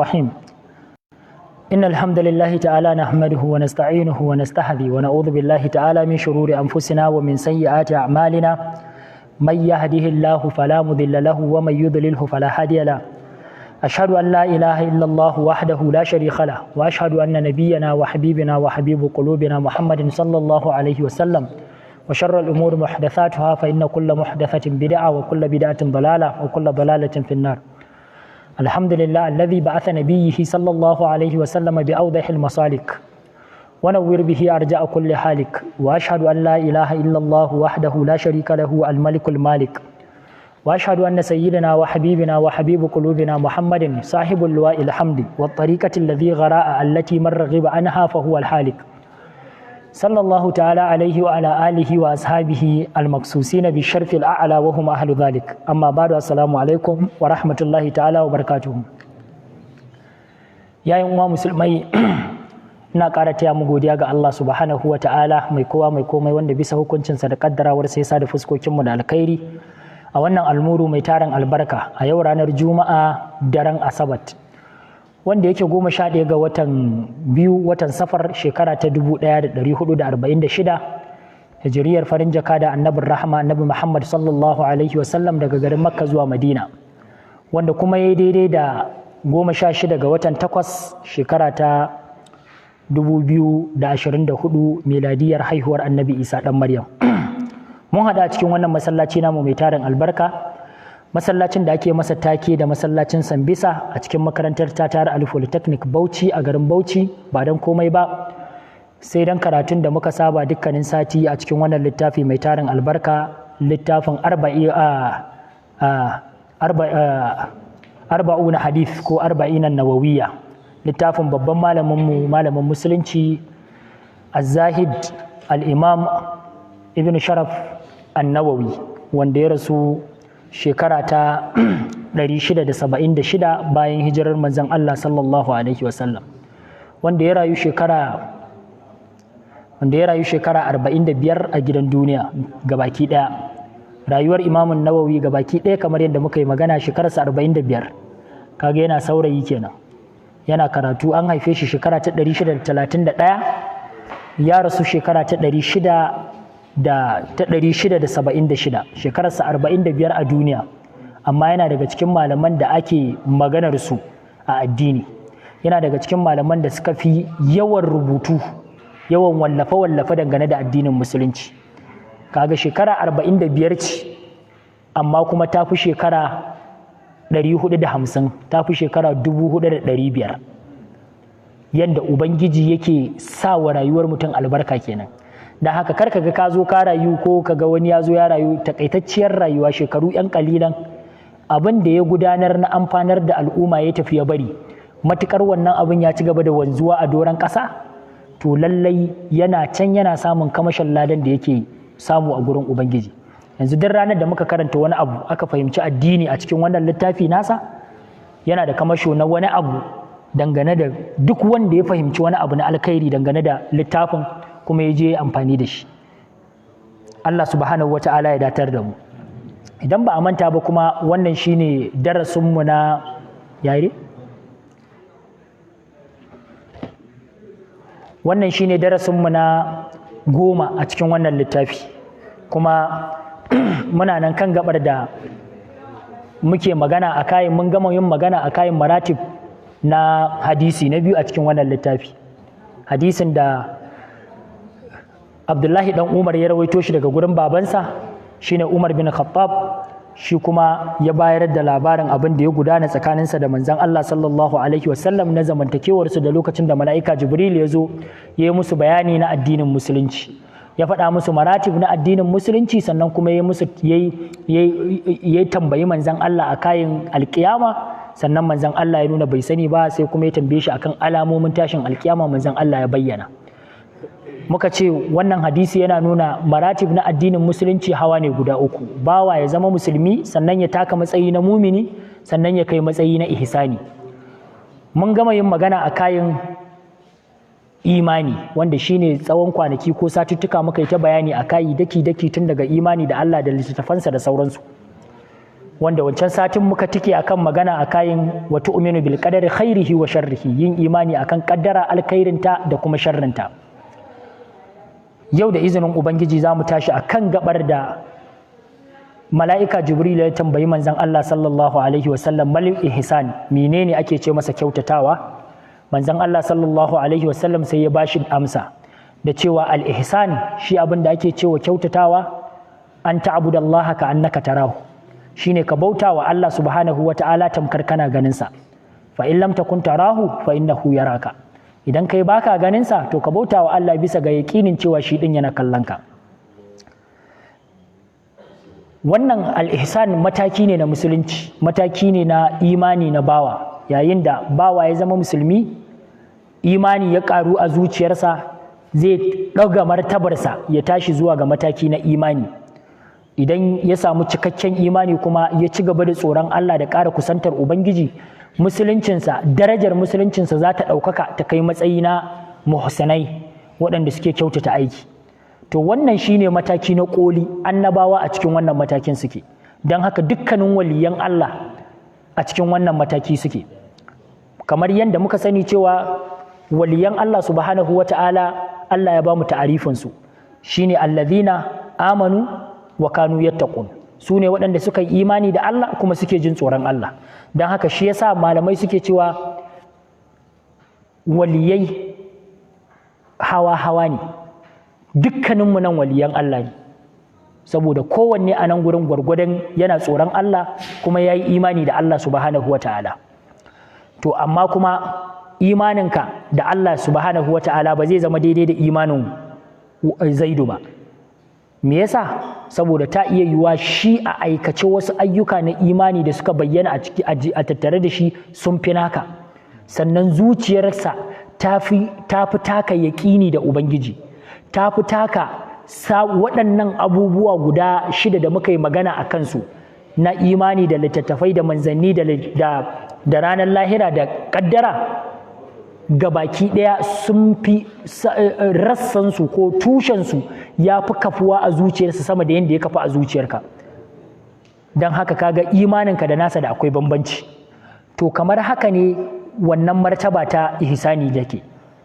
الرحيم إن الحمد لله تعالى نحمده ونستعينه ونستهدي ونعوذ بالله تعالى من شرور أنفسنا ومن سيئات أعمالنا من يهده الله فلا مضل له ومن يضلله فلا هادي له أشهد أن لا إله إلا الله وحده لا شريك له وأشهد أن نبينا وحبيبنا وحبيب قلوبنا محمد صلى الله عليه وسلم وشر الأمور محدثاتها فإن كل محدثة بدعة وكل بدعة ضلالة وكل ضلالة في النار. الحمد لله الذي بعث نبيه صلى الله عليه وسلم بأوضح المسالك ونور به أرجاء كل حالك وأشهد أن لا إله إلا الله وحده لا شريك له الملك المالك وأشهد أن سيدنا وحبيبنا وحبيب قلوبنا محمد صاحب اللواء الحمد والطريقة الذي غراء التي من رغب عنها فهو الحالك صلى الله تعالى عليه وعلى آله وأصحابه المقصوصين بالشرف الأعلى وهم أهل ذلك. أما بعد السلام عليكم ورحمة الله تعالى وبركاته. يا أيها المسلمين ina ƙara taya mu godiya ga Allah subhanahu wa ta'ala mai kowa mai komai wanda bisa hukuncinsa da kaddarawar sai sa da fuskokinmu da alkhairi a wannan almuru mai tarin albarka a yau ranar juma'a daren asabat wanda yake 11 ga watan safar shekara ta 1446 hijiriyar farin jaka da annabin rahama annabi Muhammad sallallahu alaihi wasallam daga garin Makka zuwa Madina wanda kuma yayi daidai da 16 ga watan 8 shekara ta 2024 miladiyar haihuwar annabi Isa dan Maryam. Mun hada cikin wannan masallaci namu mai tarin albarka, masallacin da ake masa take da masallacin Sambisa a cikin makarantar Tatar Ali Polytechnic Bauchi a garin Bauchi ba dan komai ba sai dan karatun da muka saba dukkanin sati a cikin wannan littafi mai tarin albarka, littafin arba'una hadith ko arba'ina nawawiyya, littafin babban malamin musulunci az-zahid al-imam ibn sharaf an-nawawi wanda ya rasu shekara ta 676 bayan hijirar manzon Allah sallallahu alaihi wasallam wanda ya rayu shekara 45 a gidan duniya gabaki daya. Rayuwar imamun nawawi gabaki daya kamar yadda muka yi magana shekararsa 45, kaga yana saurayi kenan, yana karatu. An haife shi shekara ta 631 ya rasu shekara ta 676, shekararsa 45 a duniya, amma yana daga cikin malaman da ake maganar su a addini, yana daga cikin malaman da suka fi yawan rubutu, yawan wallafe-wallafe dangane da addinin musulunci. Kaga shekara 45 ce amma kuma ta fi shekara 450, ta fi shekara 4,500. yadda ubangiji yake sa wa rayuwar mutum albarka kenan. Da haka kar kaga ka zo ka rayu ko kaga wani ya zo ya rayu takaitacciyar rayuwa shekaru yan kalilan, abin da ya gudanar na amfanar da al'umma ya tafi ya bari, matukar wannan abin ya ci gaba da wanzuwa a doron ƙasa, to lallai yana can yana samun kamashin ladan da yake samu a gurin ubangiji. Yanzu duk ranar da muka karanta wani abu aka fahimci addini a cikin wannan littafi nasa, yana da kamasho na wani abu dangane da duk wanda ya fahimci wani abu na alkhairi dangane da littafin kuma ya je amfani da shi. Allah subhanahu wa ta'ala ya datar da mu. Idan ba a manta ba kuma wannan shine darasinmu na yare? Wannan shine darasinmu na 10 a cikin wannan littafi, kuma muna nan kan gabar da muke magana a kayan, mun gama yin magana a kayan maratib na hadisi na biyu a cikin wannan littafi, hadisin da Abdullahi dan Umar ya rawaito shi daga gurin babansa shine Umar bin Khattab, shi kuma ya bayar da labarin abin da ya gudana tsakaninsa da manzon Allah sallallahu alaihi wasallam na zamantakewarsu da lokacin da mala'ika Jibril ya zo ya yi musu bayani na addinin musulunci, ya faɗa musu maratib na addinin musulunci, sannan kuma ya tambayi manzon Allah a kayan alkiyama, sannan manzon Allah ya nuna bai sani ba, sai kuma ya tambaye shi akan alamomin tashin alkiyama, manzon Allah ya bayyana. Muka ce wannan hadisi yana nuna maratib na addinin musulunci hawa ne guda uku: bawa ya zama musulmi, sannan ya taka matsayi na mumini, sannan ya kai matsayi na ihsani. Mun gama yin magana a kayan imani, wanda shine tsawon kwanaki ko satuttuka muka yi ta bayani a kayi daki-daki tun daga imani da Allah da littattafansa da sauransu. wanda wancan satin muka tike akan magana a kayan wa tu'minu bil qadari khairihi wa sharrihi, yin imani akan kaddara alkhairinta da kuma sharrinta. Yau da izinin Ubangiji za mu tashi akan gabar da mala'ika Jibril ya tambayi manzon Allah sallallahu alaihi wasallam mal ihsan, menene ake ce masa kyautatawa? Manzon Allah sallallahu alaihi wasallam sai ya bashi amsa da cewa al ihsan shi abin da ake cewa kyautatawa an ta'budallaha ka annaka tarahu, shine ka bauta wa Allah subhanahu wata'ala tamkar kana ganin sa, fa in lam takun tarahu fa innahu yaraka, idan kai baka ganin sa to ka bauta wa Allah bisa ga yakinin cewa shi din yana kallon ka. Wannan al-ihsan mataki ne na musulunci, mataki ne na imani na bawa. Yayin da bawa ya zama musulmi, imani ya karu a zuciyarsa, zai ɗaga martabarsa ya tashi zuwa ga mataki na imani. Idan ya samu cikakken imani kuma ya ci gaba da tsoron Allah da ƙara kusantar Ubangiji, musuluncinsa, darajar musuluncinsa za ta ɗaukaka ta kai matsayi na muhsanai waɗanda suke kyautata aiki. To wannan shine mataki na ƙoli, annabawa a cikin wannan matakin suke, don haka dukkanin waliyan Allah a cikin wannan mataki suke. Kamar yadda muka sani cewa waliyan Allah subhanahu wata'ala, Allah ya ba mu ta'arifinsu, shine allazina amanu wa kanu yattaqun, su ne waɗanda suka yi imani da Allah kuma suke jin tsoron Allah. Don haka shi yasa malamai suke cewa waliyai hawa-hawa ne, dukkaninmu nan waliyan Allah ne, saboda kowanne a nan gurin gwargwadon yana tsoron Allah kuma ya yi imani da Allah subhanahu wa ta'ala. To amma kuma imaninka da Allah subhanahu wa ta'ala ba zai zama daidai da imanin Zaidu ba. Me yasa? Saboda ta iya yiwuwa shi a aikace wasu ayyuka na imani da suka bayyana a tattare da shi sun fi naka, sannan zuciyarsa ta fi taka yaƙini da Ubangiji, ta fi taka waɗannan abubuwa guda 6 da muka yi magana a kansu na imani da littattafai da manzanni da ranar lahira da ƙaddara, gabaki ɗaya sun fi rassansu ko tushensu ya fi kafuwa a zuciyarsa sama da yadda ya kafa a zuciyarka. Don haka kaga imaninka da nasa da akwai bambanci. To kamar haka ne wannan martaba ta ihsani yake.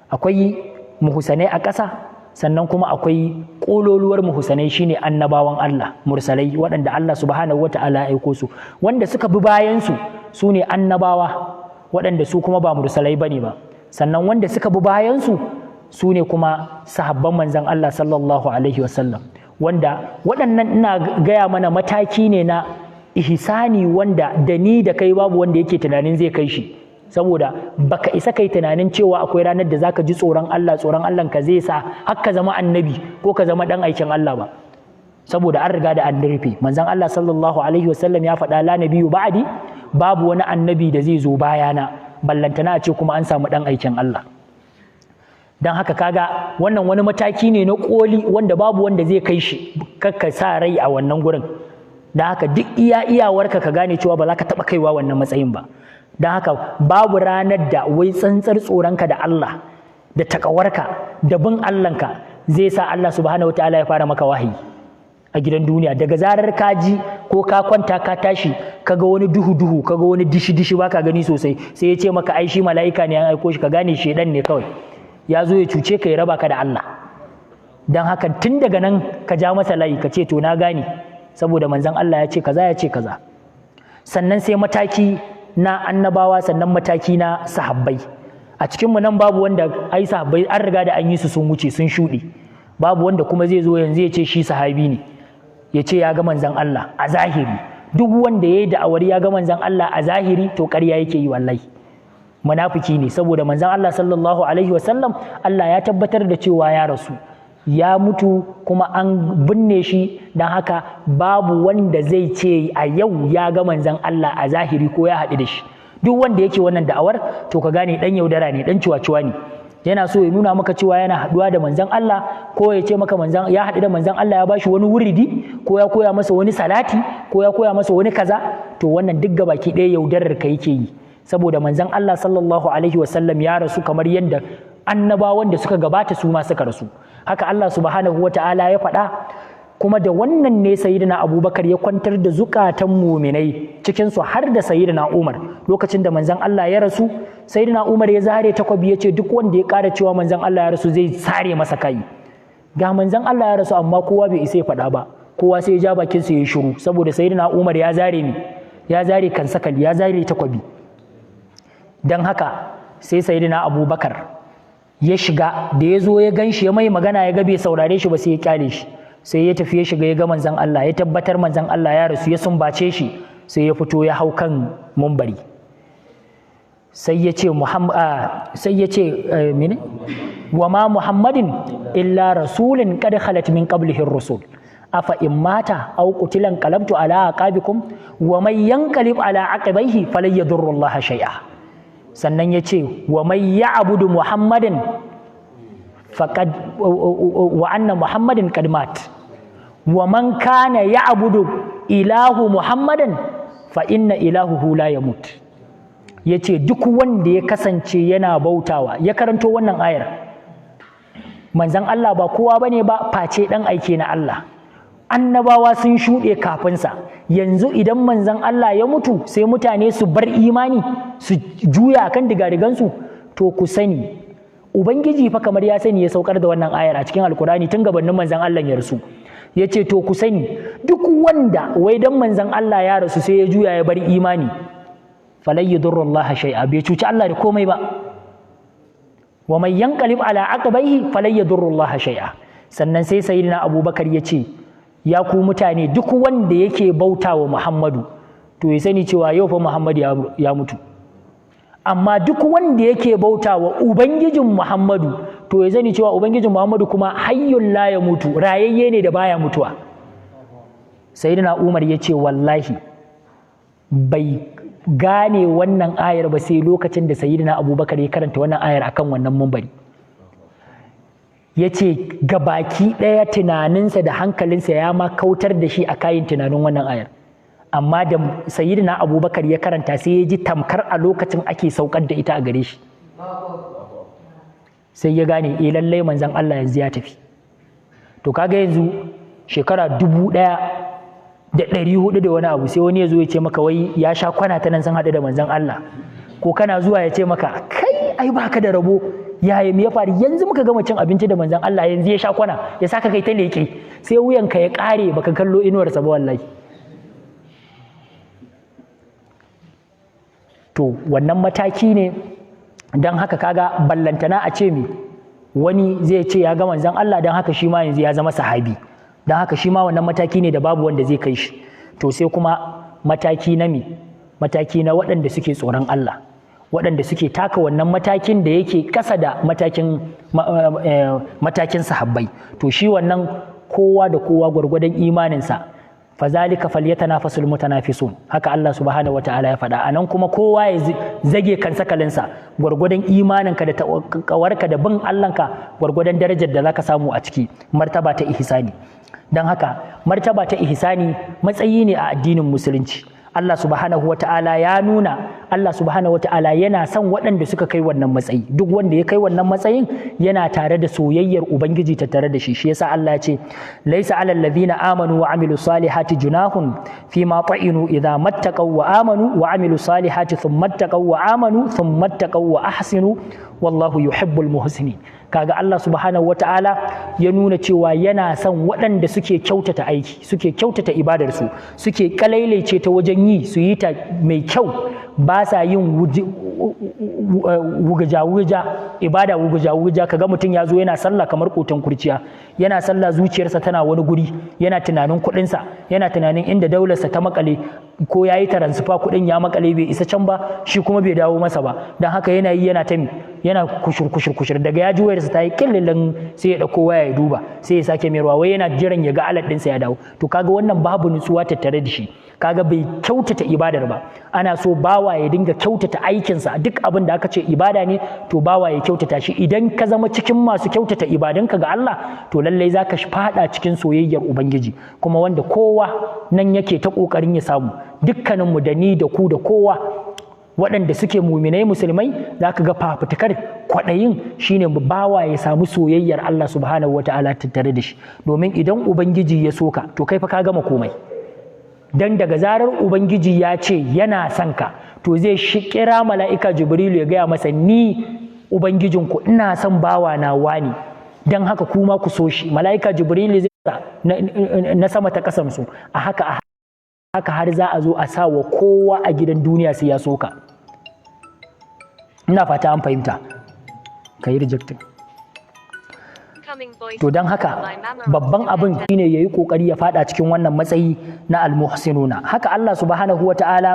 Akwai muhsanai a ƙasa, sannan kuma akwai ƙololuwar muhsanai shine annabawan Allah, mursalai waɗanda Allah subhanahu wata'ala ya aiko su, wanda suka bi bayansu su ne annabawa waɗanda su kuma ba mursalai bane ba, sannan wanda suka bi bayansu su ne kuma sahabban manzon Allah sallallahu alaihi wasallam, wanda waɗannan ina gaya mana mataki ne na ihsani wanda da ni da kai babu wanda yake tunanin zai kai shi, saboda baka isa kai tunanin cewa akwai ranar da zaka ji tsoron Allah ka zai sa har ka zama annabi ko ka zama dan aikin Allah ba, saboda an riga da an rufe. Manzon Allah sallallahu alaihi wasallam ya faɗa la nabiyyu ba'di, babu wani annabi da zai zo bayana, ballantana a ce kuma an samu dan aikin Allah. Dan haka kaga wannan wani mataki ne na koli wanda babu wanda zai kai shi, kakka sa rai a wannan gurin. Dan haka duk iyawarka ka gane cewa ba za ka taɓa kaiwa wannan matsayin ba. Don haka babu ranar da wai tsantsar tsoronka da Allah da takawarka da bin Allahnka zai sa Allah subhanahu wataala ya fara maka wahayi a gidan duniya. Daga zarar ka ji ko ka kwanta ka tashi kaga wani duhu kaga wani dishi baka gani sosai, sai ya ce maka ai shi mala'ika ne an aiko shi, ka gane shedan ne kawai ya zo ya cuce ka ya raba ka da Allah. Don haka tun daga nan ka ja masa layi ka ce to na gane, saboda manzon Allah ya ce kaza. Sannan sai mataki na annabawa, sannan mataki na sahabbai. A cikinmu nan babu wanda ai sahabbai an riga da an yi su sun wuce sun shuɗe, babu wanda kuma zai zo yanzu ya ce shi sahabi ne, ya ce ya ga manzon Allah a zahiri. Duk wanda ya yi da'awar ya ga manzon Allah a zahiri to ƙarya yake yi, wallahi munafiki ne, saboda manzon Allah sallallahu alaihi wasallam Allah ya tabbatar da cewa ya rasu, ya mutu kuma an binne shi. don haka babu wanda zai ce a yau ya ga manzon Allah a zahiri ko ya haɗu da shi. Duk wanda yake wannan da'awar to ka gane ɗan yaudara ne, ɗan ciwa-ciwa ne, yana so ya nuna maka cewa yana haɗuwa da manzon Allah, ko ya ce maka ya haɗu da manzon Allah ya bashi wani wuridi, ko ya koya masa wani salati, ko ya koya masa wani kaza. To wannan duk gabaki ɗaya yaudarar ka yake yi, saboda manzon Allah sallallahu alaihi wasallam ya rasu kamar yadda annabawan da suka gabata su ma suka rasu. Haka Allah subhanahu wata'ala ya faɗa kuma da wannan ne sayyidina Abubakar ya kwantar da zukatan muminai cikin su har da sayyidina Umar lokacin da manzon Allah ya rasu sayyidina Umar ya zare takwabi ya ce duk wanda ya ƙara cewa manzon Allah ya rasu zai sare masa kai ga manzon Allah ya rasu amma kowa bai isa ya faɗa ba kowa sai ya ja bakin sa ya shiru saboda sayyidina Umar ya zare kan sakali ya zare takwabi dan haka sai sayyidina Abubakar ya shiga da ya zo ya ganshi ya mai magana ya ga bai saurare shi ba sai ya kyale shi sai ya tafi ya shiga ya ga manzon Allah ya tabbatar manzon Allah ya rasu ya sumbace shi sai ya fito ya hau kan mumbari sai ya ce wa ma Muhammadin illa rasulun qad khalat min qablihi ar-rusul afa in mata aw qutilan qalabtu ala aqabikum wa man yanqalib ala aqibaihi falan yadurru Allah shay'a sannan ya ce wa mai ya'budu Muhammadin faqad wa anna Muhammadin qad mat wa man kana ya'budu ilahu Muhammadin fa inna ilahuhu la yamut yace duk wanda ya kasance yana bautawa ya karanto wannan ayar manzon Allah ba kowa bane ba face dan aike na Allah annabawa sun shuɗe kafinsa yanzu idan manzon Allah ya mutu sai mutane su bar imani su juya kan digadigansu to ku sani ubangiji fa kamar ya sani ya saukar da wannan ayar a cikin alkurani tun gabanin manzon Allah ya rasu ya ce to ku sani duk wanda wai dan manzon Allah ya rasu sai ya juya ya bar imani falai yadurru Allah shay'a bai cuci Allah da komai ba wa man yanqalib ala aqbaihi falai yadurru Allah shay'a sannan sai sayyidina Abubakar ya ce ya ku mutane duk wanda yake bauta wa Muhammadu to ya sani cewa yau fa Muhammadu ya mutu amma duk wanda yake bauta wa ubangijin Muhammadu to ya sani cewa ubangijin Muhammadu kuma hayyul la ya mutu rayayye ne da baya mutuwa sayyidina Umar ya ce wallahi bai gane wannan ayar ba sai lokacin da sayyidina Abubakar ya karanta wannan ayar akan wannan mumbari ya ce gabaki ɗaya tunaninsa da hankalinsa ya ma kautar da shi a kayan tunanin wannan ayar amma da sayyidina Abubakar ya karanta sai ya ji tamkar a lokacin ake saukar da ita a gare shi sai ya gane lallai manzon Allah yanzu ya tafi to kaga yanzu shekara 1400 da wani abu sai wani ya zo ya ce maka wai ya sha kwana ta nan sun haɗu da manzon Allah ko kana zuwa ya ce maka kai ai baka da rabo yaya me ya faru yanzu muka gama cin abinci da manzon Allah yanzu ya sha kwana ya saka kai ta leke sai wuyanka ya kare baka kallo inuwarsa ba wallahi to wannan mataki ne dan haka kaga ballantana a ce me wani zai ce ya ga manzon Allah dan haka shi ma yanzu ya zama sahabi dan haka shi ma wannan mataki ne da babu wanda zai kai shi to sai kuma mataki na waɗanda suke tsoron Allah waɗanda suke taka wannan matakin da yake ƙasa da matakin sahabbai to shi wannan kowa da kowa gwargwadon imaninsa fazalika falyatanafasul mutanafisun haka Allah subhanahu wataala ya faɗa anan kuma kowa ya zage kansa kalinsa gwargwadon imaninka da kawarka da bin Allahnka gwargwadon darajar da zaka samu a ciki martaba ta ihsani dan haka martaba ta ihsani matsayi ne a addinin musulunci Allah subhanahu wata'ala ya nuna Allah subhanahu wata'ala yana son waɗanda suka kai wannan matsayi duk wanda ya kai wannan matsayin yana tare da soyayyar ubangiji ta tare da shi yasa Allah ya ce laisa alal ladhina amanu wa amilu salihati junahun fima ta'inu idza mattaqaw wa amanu wa amilu salihati thumma mattaqaw wa amanu thumma mattaqaw wa ahsinu wallahu yuhibbul muhsinin kaga Allah subhanahu wata'ala ya nuna cewa yana son waɗanda suke kyautata aiki suke kyautata ibadarsu suke kalailaice ta wajen yi su yi ta mai kyau ba sa yin wugaja ibada wugaja kaga mutum ya zo yana sallah kamar kotan kurciya yana sallah zuciyarsa tana wani guri yana tunanin kuɗinsa yana tunanin inda daularsa ta makale ko yayi taransifa kuɗin ya makale bai isa can ba shi kuma bai dawo masa ba dan haka yana yi yana kushur daga ya ji wayarsa ta yi killilin sai ya dauko waya ya duba sai ya sake mayarwa wai yana jiran ya ga alat ɗinsa ya dawo to kaga wannan babu nutsuwa tattare da shi kaga bai kyautata ibadar ba ana so bawa ya dinga kyautata aikinsa duk abin da aka ce ibada ne to bawa ya kyautata shi idan ka zama cikin masu kyautata ibadunka ga Allah to lallai zaka fada cikin soyayyar ubangiji kuma wanda kowa nan yake ta kokarin ya samu dukkaninmu da ni da ku da kowa waɗanda suke muminai musulmai za ka ga fafutukar kwaɗayin shine bawa ya samu soyayyar Allah subhanahu wa ta'ala tattare da shi, domin idan ubangiji ya soka to kai fa ka gama komai. Dan daga zarar ubangiji ya ce yana son ka to zai kira mala'ika Jibrilu ya gaya masa ni ubangijinku ina son bawa na wani, dan haka kuma ku so shi. Mala'ika Jibrilu zai na sama ta kasansu a haka har za a zo a sa wa kowa a gidan duniya sai ya soka. Ina fata an fahimta, ka yi rejecting. To don haka babban abin shine ya yi ƙoƙari ya fada cikin wannan matsayi na almuhsinuna. Haka Allah subhanahu wa ta'ala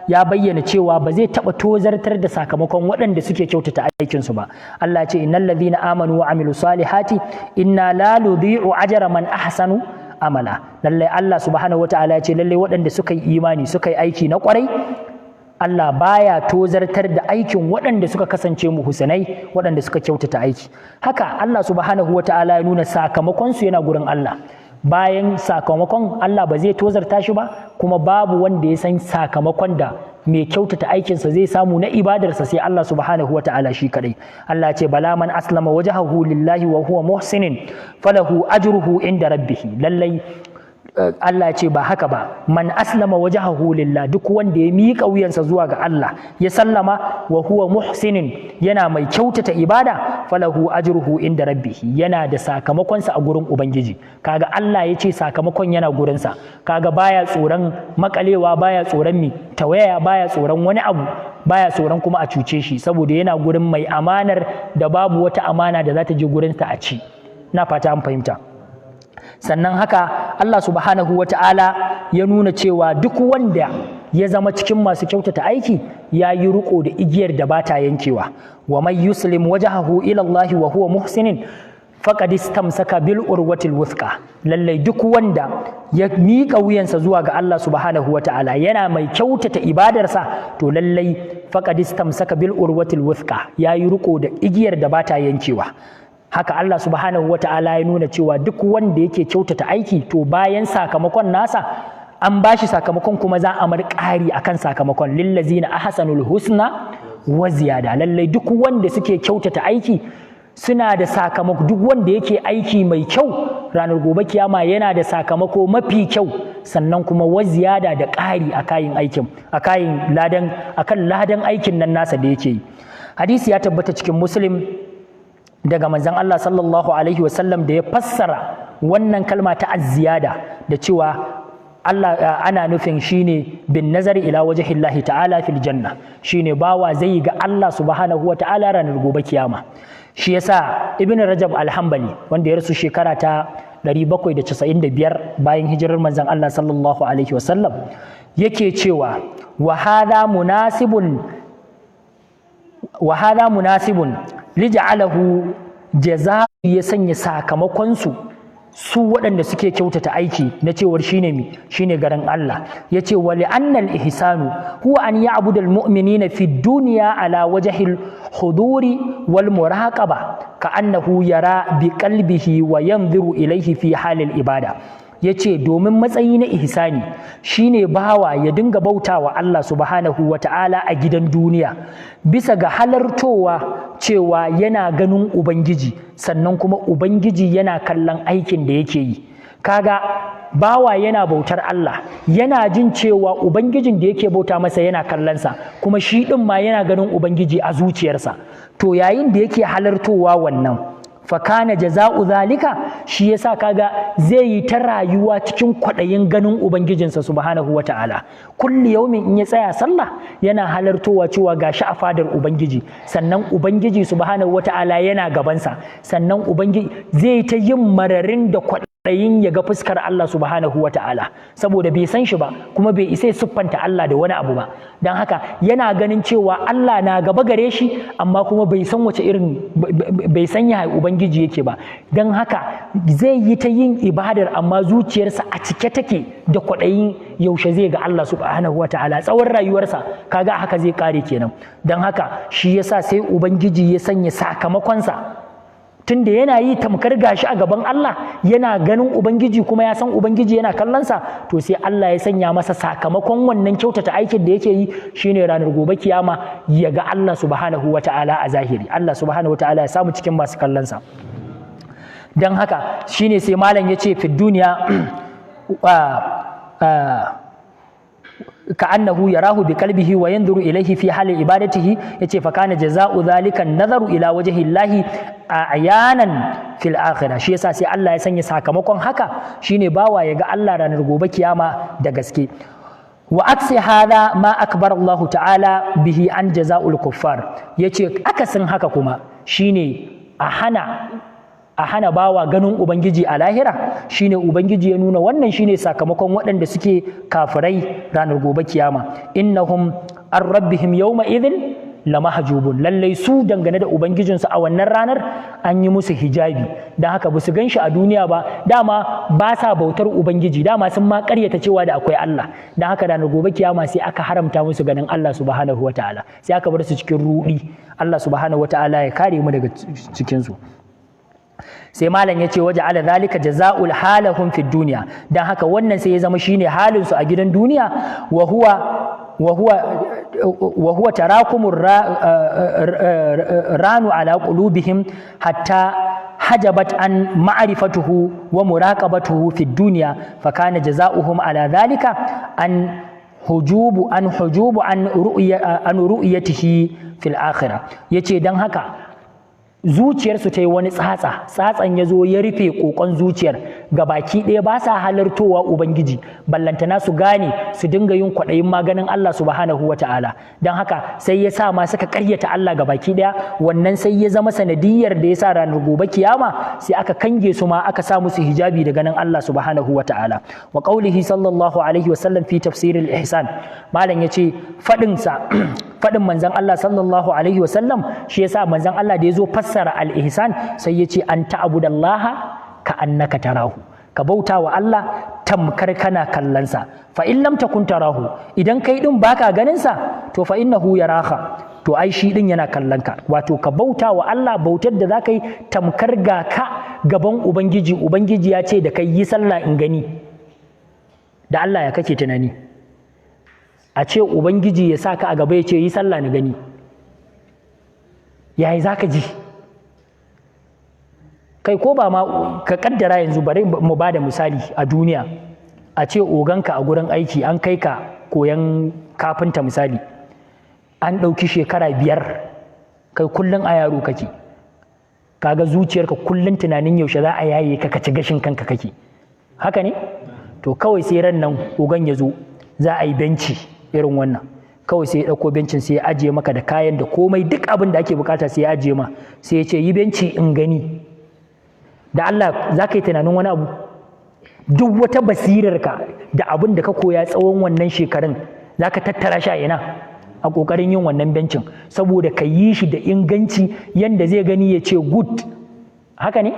ya bayyana cewa ba zai taɓa tozartar da sakamakon waɗanda suke kyautata aikinsu ba. Allah ce innal ladhina amanu wa amilu salihati inna la nudhi'u ajra man ahsanu amala. Lallai Allah subhanahu wa ta'ala ya ce lallai waɗanda suka yi imani suka yi aiki na ƙwarai, Allah baya tozartar da aikin waɗanda suka kasance muhsinai, waɗanda suka kyautata aiki. Haka Allah subhanahu wata'ala ya nuna sakamakonsu yana gurin Allah. Bayan sakamakon Allah ba zai tozarta shi ba, kuma babu wanda ya san sakamakon da mai kyautata aikinsa zai samu na ibadarsa sai Allah subhanahu wata'ala shi kadai. Allah ce bala man aslama wajhahu lillahi wa huwa muhsinin falahu ajruhu inda rabbih. Lallai Allah ce ba haka ba, man aslama wajhahu lillah, duk wanda ya miƙa wuyansa zuwa ga Allah ya sallama wa huwa muhsinin yana mai kyautata ibada falahu ajruhu inda rabbih, yana da sakamakonsa a gurin ubangiji. Kaga Allah ya ce sakamakon yana gurinsa, kaga baya tsoron makalewa, baya tsoron tawaya, baya tsoron wani abu, baya tsoron kuma a cuce shi, saboda yana gurin mai amanar da babu wata amana da za ta je gurinsa a ci. Na fata an fahimta. Sannan haka Allah subhanahu wa ta'ala ya nuna cewa duk wanda ya zama cikin masu kyautata aiki ya yi riko da igiyar da ba ta yankewa. Wa man yuslim wajhahu ila Allah wa huwa muhsinin faqad istamsaka bil urwatil wuthqa. Lallai duk wanda ya miƙa wuyansa zuwa ga Allah subhanahu wa ta'ala yana mai kyautata ibadarsa, to lallai faqad istamsaka bil urwatil wuthqa, ya yi riko da igiyar da ba ta yankewa. Haka Allah subhanahu wa ta'ala ya nuna cewa duk wanda yake kyautata aiki to bayan sakamakon nasa an bashi sakamakon kuma za a mar ƙari akan sakamakon, lillazina ahsanul husna wa ziyada. Lallai duk wanda suke kyautata aiki suna da sakamako, duk wanda yake aiki mai kyau ranar gobe kiyama yana da sakamako mafi kyau, sannan kuma wa ziyada da ƙari akan ladan aikin nan nasa da yake yi. Hadisi ya tabbata cikin Muslim daga manzon Allah sallallahu alaihi wasallam da ya fassara wannan kalma ta az-ziyada da cewa Allah ana nufin shine bin nazari ila wajhillahi ta'ala fil janna, shine bawa zai ga Allah subhanahu wa ta'ala ranar gobe kiyama. Shi yasa Ibn Rajab al-Hanbali wanda ya rasu shekara ta 795 bayan hijirar manzon Allah sallallahu alaihi wasallam yake cewa wa hadha munasibun lija'alahu jaza, ya sanya sakamakonsu su waɗanda suke kyautata aiki na cewar shine garin Allah. Yace wa li'annal ihsanu huwa an ya'budu al-mu'minina fi dunya ala wajhil huduri wal muraqaba ka annahu yara bi qalbihi wa yanzuru ilayhi fi halil ibada. Yace domin matsayi na ihsani shine bawa ya dinga bautawa Allah subhanahu wata'ala a gidan duniya bisa ga halartowa cewa yana ganin Ubangiji, sannan kuma Ubangiji yana kallon aikin da yake yi. Kaga bawa yana bautar Allah, yana jin cewa Ubangijin da yake bauta masa yana kallonsa, kuma shi ɗin ma yana ganin Ubangiji a zuciyarsa. To yayin da yake halartowa wannan, fakana jaza'u zalika, shi yasa kaga zai yi ta rayuwa cikin kwaɗayin ganin ubangijinsa subhanahu wata'ala. Kulli yaumin in ya tsaya sallah yana halartowa cewa gashi a fadar ubangiji, sannan ubangiji subhanahu wata'ala yana gabansa, sannan ubangiji zai ta yin mararin da kwaɗayin ya ga fuskar Allah subhanahu wata'ala, saboda bai san shi ba kuma bai isa siffanta Allah da wani abu ba. Don haka yana ganin cewa Allah na gaba gare shi, amma kuma bai san bai san ya ubangiji yake ba. Don haka zai yi ta yin ibadar amma zuciyarsa a cike take da kwaɗayin yaushe zai ga Allah subhanahu wata'ala tsawon rayuwarsa, kaga haka zai kare kenan. Don haka shi yasa sai ubangiji ya sanya sakamakonsa tunda yana yi tamkar gashi a gaban Allah, yana ganin Ubangiji kuma ya san Ubangiji yana kallonsa, to sai Allah ya sanya masa sakamakon wannan kyautata aikin da yake yi shine ranar gobe kiyama ya ga Allah subhanahu wata'ala a zahiri. Allah subhanahu wata'ala ya samu cikin masu kallonsa. Don haka shine sai malam ya ce fi duniya ka'annahu yarahu bi qalbihi wa yanzuru ilayhi fi hali ibadatihi, yace fa kana jazaa'u dhalika an-nazaru ila wajhi llahi ayanan fil akhirah. Shi yasa sai Allah ya sanya sakamakon haka shine bawa ya ga Allah ranar gobe kiyama da gaske. Wa aksi hada ma akbar Allah ta'ala bihi an jazaa'ul kuffar, yace akasin haka kuma shine a hana bawa ganin Ubangiji a lahira, shine Ubangiji ya nuna wannan shine sakamakon waɗanda suke kafirai ranar gobe kiyama. Innahum an rabbihim yawma idhin lamahjubun, lallai su dangane da Ubangijinsu a wannan ranar an yi musu hijabi, don haka ba su gan shi a duniya ba, dama ba sa bautar Ubangiji, dama sun ma karyata cewa da akwai Allah, don haka ranar gobe kiyama sai aka haramta musu ganin Allah subhanahu wataala, sai aka bar su cikin ruɗi. Allah subhanahu wataala ya kare mu daga cikinsu. Sai malam ya ce waje ala zalika jaza'ul halahum fid dunya, dan haka wannan sai ya zama shine halin su a gidan duniya. wa huwa tarakumur ranu ala qulubihim hatta hajabat an ma'rifatuhu wa muraqabatuhu fid dunya, fa kana jaza'uhum ala zalika an hujubu an ru'yatihi fil akhirah. Yace dan haka zuciyarsu ta yi wani tsatsan ya zo ya rufe kokon zuciyar, gabaki ɗaya ba sa halartowa Ubangiji, ballantana su gane su dinga yin kwaɗayin maganin Allah subhanahu wa ta'ala. Don haka sai ya sa ma suka ƙaryata Allah gabaki ɗaya, wannan sai ya zama sanadiyar da ya sa ranar gobe kiyama sai aka kange su ma aka sa musu hijabi da ganin Allah subhanahu wa ta'ala. Wa qaulihi sallallahu alaihi wa sallam fi tafsiril ihsan, malam yace faɗin manzon Allah sallallahu alaihi wa sallam, shi yasa manzon Allah da ya zo fassara al-ihsan sai ya ce an ta'budallaha ka annaka tarahu, ka bauta wa Allah tamkar kana kallonsa. Fa in lam takun tarahu, idan kai din baka ganin sa, to fa innahu yaraka, to ai shi din yana kallon ka. Wato ka bauta wa Allah bautar da zaka yi tamkar ga ka gaban Ubangiji, Ubangiji ya ce da kai yi sallah in gani. Da Allah ya kake tunani? A ce Ubangiji ya sa ka a gaba ya ce yi sallah na gani, yayi zaka ji? Kai ko ba ma ka kaddara yanzu, bari mu bada misali a duniya, a ce oganka a gurin aiki an kai ka koyan kafinta misali, an ɗauki shekara 5, kai kullum a yaro kake, kaga zuciyarka kullum tunanin yaushe za a yaye ka ci gashin kanka kake, haka ne? To kawai sai ran nan ogan ya zo za a yi benci irin wannan, kawai sai ya ɗauko bencin sai ya ajiye maka da kayan da komai, duk abin da ake bukata sai ya ajiye ma, sai ya ce yi benci in gani. Da Allah za ka yi tunanin wani abu? Duk wata basirarka da abin da ka koya tsawon wannan shekarun za ka tattara shi a ina? A ƙoƙarin yin wannan bencin, saboda ka yi shi da inganci yanda zai gani ya ce good, haka ne?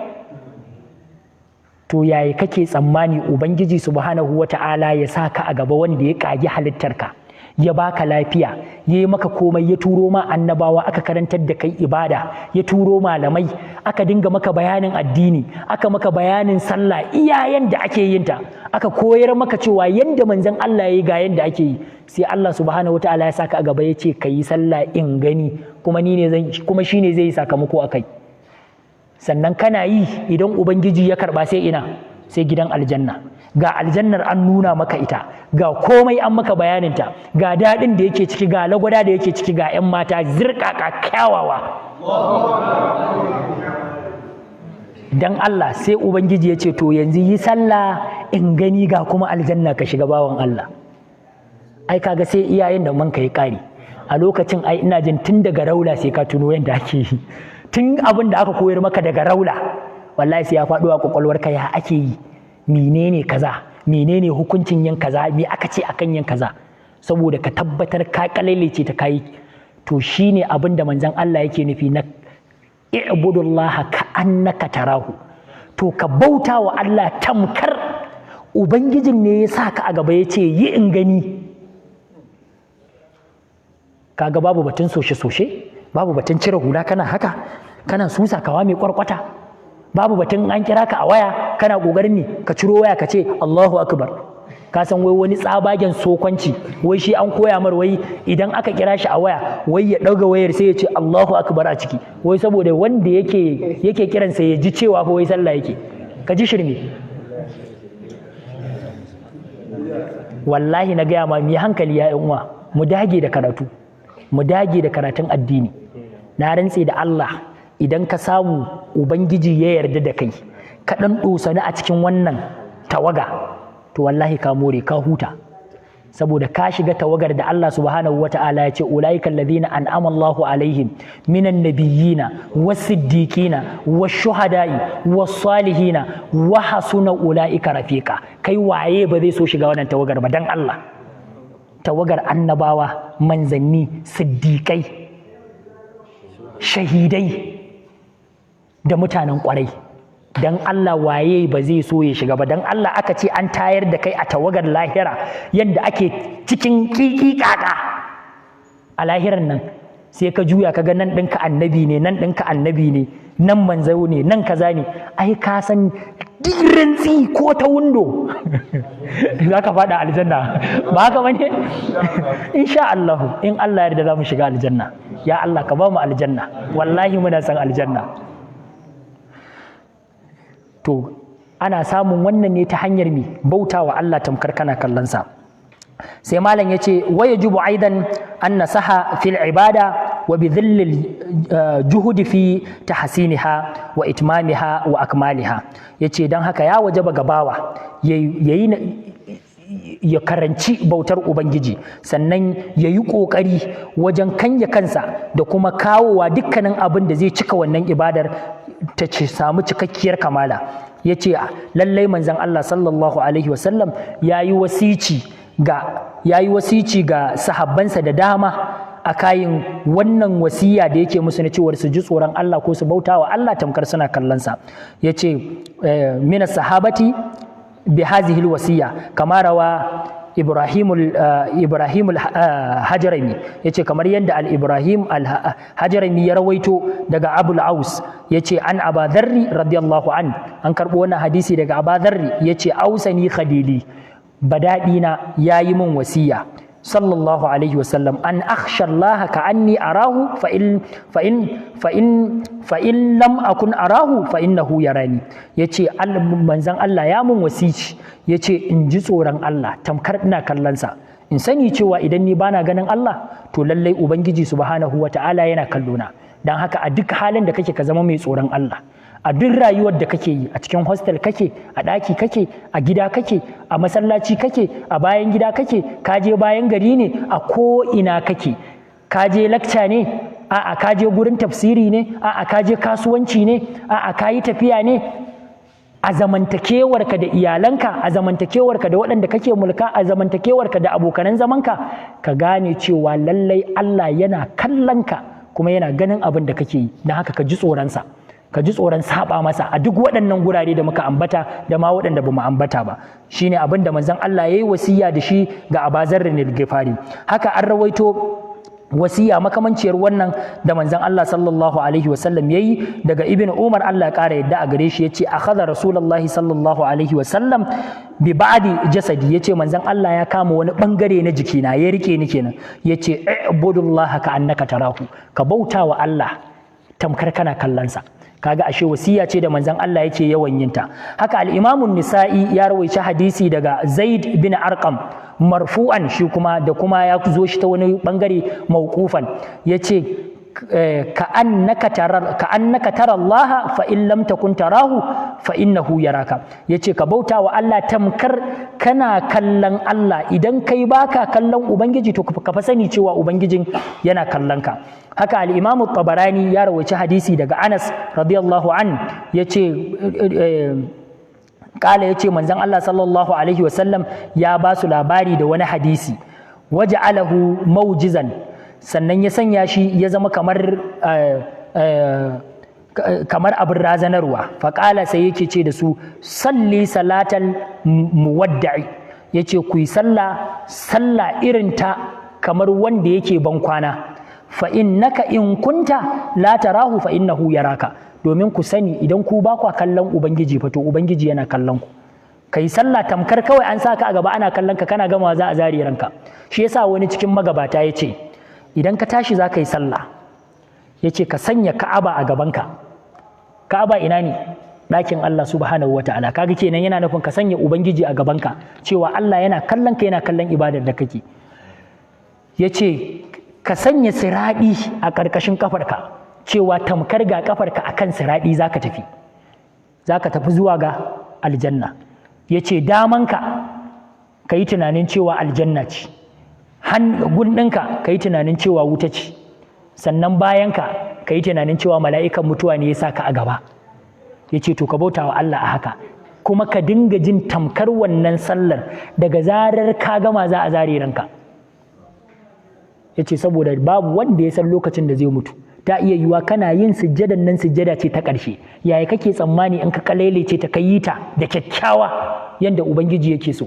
To yaya kake tsammani Ubangiji subhanahu wa ta'ala ya sa ka a gaba, wanda ya ƙagi halittarka, ya baka lafiya, ya yi maka komai, ya turo ma annabawa aka karantar da kai ibada, ya turo malamai aka dinga maka bayanin addini, aka maka bayanin sallah iyayen da ake yin ta, aka koyar maka cewa yanda manzon Allah ya yi ga yanda ake yi, sai Allah subhanahu wataala ya saka a gaba ya ce ka yi sallah in gani, kuma shine zai yi sakamako a kai. Sannan kana yi, idan Ubangiji ya karba sai ina? Sai gidan aljanna. Ga aljannar an nuna maka ita, ga komai an maka bayaninta, ga daɗin da yake ciki, ga lagwada da yake ciki, ga 'yan mata zirƙaƙa kyawawa. Dan Allah sai Ubangiji ya ce to yanzu yi sallah in gani, ga kuma aljanna ka shiga bawan Allah. Ai kaga sai iyayen da manka ya ƙare a lokacin, ai ina jin tun daga raula sai ka tuno yadda ake yi, tun abin da aka koyar maka daga raula wallahi sai ya faɗo a kwakwalwarka, ya ake yi, menene kaza, menene hukuncin yin kaza, me aka ce akan yin kaza, saboda ka tabbatar ka kalailace ta kai. To shine abin da manzon Allah yake nufi na i'budullaha ka annaka tarahu, to ka bauta wa Allah tamkar Ubangijin ne ya sa ka a gaba ya ce yi in gani. Kaga babu batun soshe-soshe, babu batun cire hula kana haka, kana susa kawa mai kwarkwata, babu batun an kira ka a waya kana kokarin ne ka ciro waya ka ce Allahu akbar. Ka san wai wani tsabagen sokwanci, wai shi an koya mar wai idan aka kira shi a waya wai ya ɗauga wayar sai ya ce Allahu akbar a ciki, wai saboda wanda yake kiransa ya ji cewa fa wai sallah yake. Ka ji shirme. Wallahi na gaya ma mu yi hankali ya uwa, mu dage da karatu, mu dage da karatun addini. Na rantse da Allah, idan ka samu ubangiji ya yarda da kai ka ɗan ɗosani a cikin wannan tawaga, to wallahi ka more, ka huta, saboda ka shiga tawagar da Allah subhanahu wata'ala ya ce ulaika alladhina an'ama Allahu alaihim minan nabiyyina was-siddiqina wash-shuhada'i was-salihina wa hasuna ulaika rafiqa. Kai waye ba zai so shiga wannan tawagar ba dan Allah? Tawagar annabawa, manzanni, siddiqai, shahidai da mutanen kwarai. Dan Allah waye ba zai so ya shiga ba? Dan Allah aka ce an tayar da kai a tawagar lahira yadda ake cikin kiki kaka a lahiran nan, sai ka juya ka ga nan ɗinka annabi ne, nan ɗinka annabi ne, nan manzo ne, nan kaza ne, ai ka san dirintsi ko ta windo za ka faɗa aljanna, ba haka bane? Insha Allah, in Allah ya yarda za mu shiga aljanna. Ya Allah ka ba mu aljanna, wallahi muna san aljanna. To ana samun wannan ne ta hanyar mi bautawa Allah tamkar kana kallonsa. Sai malam ya ce wa yajibu aidan an nasaha fil ibada wa bi dhillil juhudi fi tahsiniha wa itmamiha wa akmaliha. Yace dan haka ya wajaba gabawa ya karanci bautar Ubangiji, sannan ya yi ƙoƙari wajen kanya kansa da kuma kawowa dukkanin abin da zai cika wannan ibadar ta samu cikakkiyar kamala. Ya ce lallai manzon Allah sallallahu alaihi wasallam ya yi wasici ga sahabbansa da dama a kayin wannan wasiya da yake musu na cewar su ji tsoron Allah ko su bauta wa Allah tamkar suna kallonsa. Ya ce mina sahabati bi hazihi alwasiya kama rawa Ibrahim al-Hajarami, yace kamar yadda al-Ibrahim al-Hajarami ya rawaito daga Abul Aus, yace an Aba Dharri radiyallahu an karbo wannan hadisi daga Aba Dharri, yace ausani khadili, badadina yayi min wasiya sallallahu alaihi wasallam an akhsha Allah ka anni arahu fa in lam akun arahu fa innahu yarani. Yace manzon Allah ya mun wasici, yace in ji tsoron Allah tamkar ina kallonsa, in sani cewa idan ni bana ganin Allah to lallai ubangiji subhanahu wata'ala yana kallona. Dan haka a duk halin da kake ka zama mai tsoron Allah, a duk rayuwar da kake yi, a cikin hostel kake, a ɗaki kake, a gida kake, a masallaci kake, a bayan gida kake, ka je bayan gari ne, a ko ina kake, ka je lakca ne, a'a ka je gurin tafsiri ne, a'a ka je kasuwanci ne, a'a ka yi tafiya ne, a zamantakewarka da iyalanka, a zamantakewarka da waɗanda kake mulka, a zamantakewarka da abokanan zamanka, ka gane cewa lallai Allah yana kallonka kuma yana ganin abin da kake yi. Don haka ka ji tsoronsa, ka ji tsoron saba masa a duk waɗannan gurare da muka ambata da ma waɗanda ba mu ambata ba. Shine abin da manzon Allah ya yi wasiya da shi ga Aba Dharr al-Ghifari. Haka an rawaito wasiya makamanciyar wannan da manzon Allah sallallahu alaihi wasallam yayi daga Ibn Umar, Allah ya ƙara yadda a gare shi, yace akhadha Rasulullahi sallallahu alaihi wasallam bi ba'di jasadi, yace manzon Allah ya kama wani bangare na jikina ya rike ni kenan, yace ibudullaha ka annaka tarahu, ka bauta wa Allah tamkar kana kallonsa. Kaga ashe wasiya ce da manzon Allah yake yawan yinta. Haka al-Imam an-Nisa'i ya rawaici hadisi daga Zaid bin Arqam marfu'an, shi kuma da kuma ya zo shi ta wani bangare mauqufan, yace ka annaka tara Allah fa in lam takun tarahu fa innahu yaraka. Yace ka bauta wa Allah tamkar kana kallon Allah, idan kai baka kallon ubangiji to ka fa sani cewa ubangijin yana kallon ka. Haka al-Imam at-Tabarani ya rawaici hadisi daga Anas radiyallahu an, yace yace manzon Allah sallallahu alaihi wasallam ya ba su labari da wani hadisi, waja'alahu mawjizan, sannan ya sanya shi ya zama kamar abin razanarwa. Faƙala sai yake ce da su salli salatal muwadda'i, yace ku yi sallah irin ta kamar wanda yake ban kwana. fa innaka in kunta la tarahu fa innahu yaraka, domin ku sani idan ku ba ku kallon ubangiji fa to ubangiji yana kallon ku. Kai sallah tamkar kawai an saka a gaba ana kallon ka, kana gama za a zari ranka. Shi yasa wani cikin magabata ya ce idan ka tashi za ka yi sallah ya ce ka sanya Ka'aba a gabanka. Ka'aba ina ne? Ɗakin Allah subhanahu wataala. Kaga kenan yana nufin ka sanya ubangiji a gabanka, cewa Allah yana kallon ka, yana kallon ibadar da kake. Ya ce ka sanya siraɗi a ƙarƙashin ƙafarka, cewa tamkar ga ƙafarka akan siraɗi za ka tafi zuwa ga aljanna. Ya ce damanka ka yi tunanin cewa aljanna ce, gundinka ka yi tunanin cewa wuta ce, sannan bayanka ka yi tunanin cewa mala'ikan mutuwa ne ya sa ka a gaba. Ya ce to ka bauta wa Allah a haka, kuma ka dinga jin tamkar wannan sallar daga zarar ka gama za a zare ranka. Ya ce saboda babu wanda ya san lokacin da zai mutu, ta iya yiwa kana yin sujjadan nan sujjada ce ta ƙarshe, yaya kake tsammani in ka kalelece ta kai ta da kyakkyawa yanda ubangiji yake so.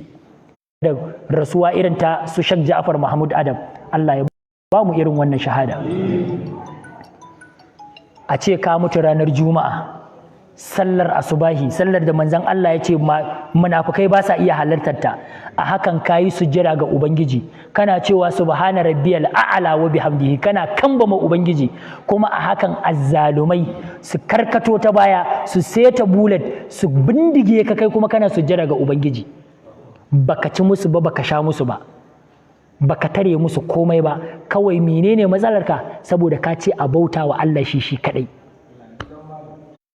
Da rasuwa irin ta su Sheikh Ja'far Mahmud Adam, Allah ya ba mu irin wannan shahada. A ce ka mutu ranar Juma'a, sallar asubahi, sallar da manzon Allah ya ce munafukai ba sa iya halartar ta, a hakan kayi sujjada ga ubangiji, kana cewa subhana rabbiyal a'la wa bihamdihi, kana kambama ubangiji, kuma a hakan azzalumai su karkato ta baya, su seta bullet, su bindige ka, kai kuma kana sujjada ga ubangiji. Baka ci musu ba, baka sha musu ba, baka tare musu komai ba, kawai menene matsalarka? Saboda ka ce a bauta wa Allah shi kadai.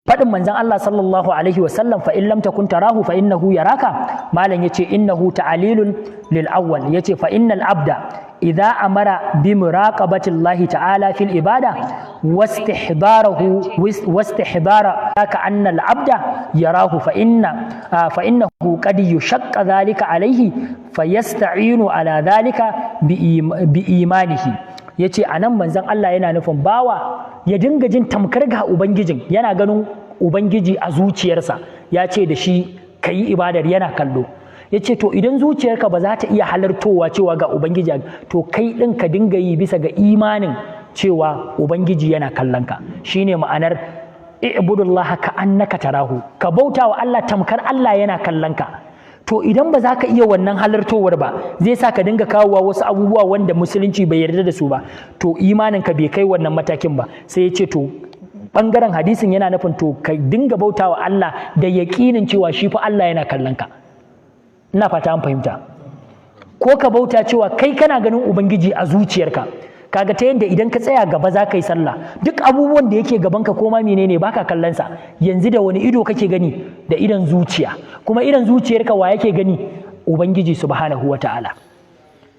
Faɗin manzon Allah sallallahu alaihi wasallam, fa in lam takun tarahu fa innahu yaraka, malam yace innahu ta'lilun lil awwal, yace fa innal abda idza amara bi muraqabati Allah ta'ala fil ibada wastihdara ka anna al abda yarahu fa innahu qad yushaqqa dhalika alayhi fayasta'inu ala dhalika bi imanihi. Yace anan manzon Allah yana nufin bawa ya dinga jin tamkar ga ubangijin, yana ganin ubangiji a zuciyarsa, ya ce da shi ka yi ibadar yana kallo. Ya ce to idan zuciyarka ba za ta iya halartowa cewa ga ubangiji, to kai ɗin ka dinga yi bisa ga imanin cewa ubangiji yana kallon ka. Shine ma'anar i'budullaha ka annaka tarahu, ka bauta wa Allah tamkar Allah yana kallon ka. To idan ba za ka iya wannan halartowar ba, zai sa ka dinga kawowa wasu abubuwa wanda musulunci bai yarda da su ba, to imaninka bai kai wannan matakin ba. Sai ya ce to ɓangaren hadisin yana nufin to ka dinga bautawa Allah da yaƙinin cewa shi fa Allah yana kallon ka. Ina fata an fahimta. Ko ka bauta cewa kai kana ganin ubangiji a zuciyarka, kaga ta yadda idan ka tsaya gaba za ka yi sallah, duk abubuwan da yake gabanka ko ma menene baka kallon sa, yanzu da wani ido kake gani? Da idon zuciya. Kuma idon zuciyarka wa yake gani? Ubangiji subhanahu wataala.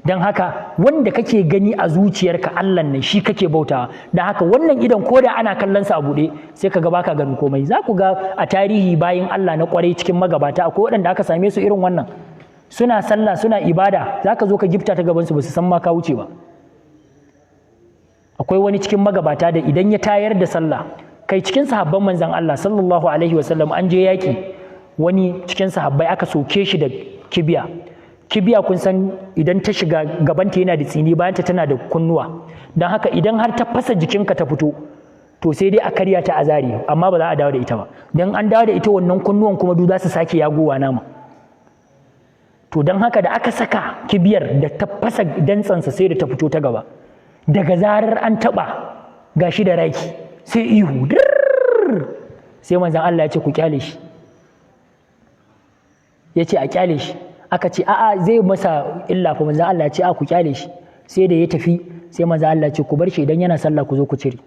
Don haka wanda kake gani a zuciyarka Allah ne, shi kake bautawa. Don haka wannan idon ko da ana kallon sa a buɗe sai kaga baka ganin komai. Za ku ga a tarihi bayin Allah na kwarai cikin magabata akwai waɗanda aka same su irin wannan, suna sallah suna ibada, za ka zo ka gifta ta gaban su ba su san ma ka wuce ba. Akwai wani cikin magabata da idan ya tayar da sallah, kai cikin sahabban manzon Allah sallallahu alaihi wasallam an je yaki, wani cikin sahabbai aka soke shi da kibiya. Kibiya kun san idan ta shiga gabanta yana da tsini, bayanta tana da kunnuwa, don haka idan har ta fasa jikinka ta fito, to sai dai a karya ta a zari, amma ba za a dawo da ita ba. Don an dawo da ita wannan kunnuwan kuma duk za su sake yagowa nama. To don haka da aka saka kibiyar da ta fasa dantsansa sai da ta fito ta gaba, daga zarar an taɓa gashi da raki sai ihu sai manzon Allah ya ce ku kyale shi, ya ce a kyale shi, aka ce a'a zai masa illa fa, manzon Allah ya ce a ku kyale shi. Sai da ya tafi sai manzon Allah ya ce ku bar shi, idan yana sallah ku zo ku cire.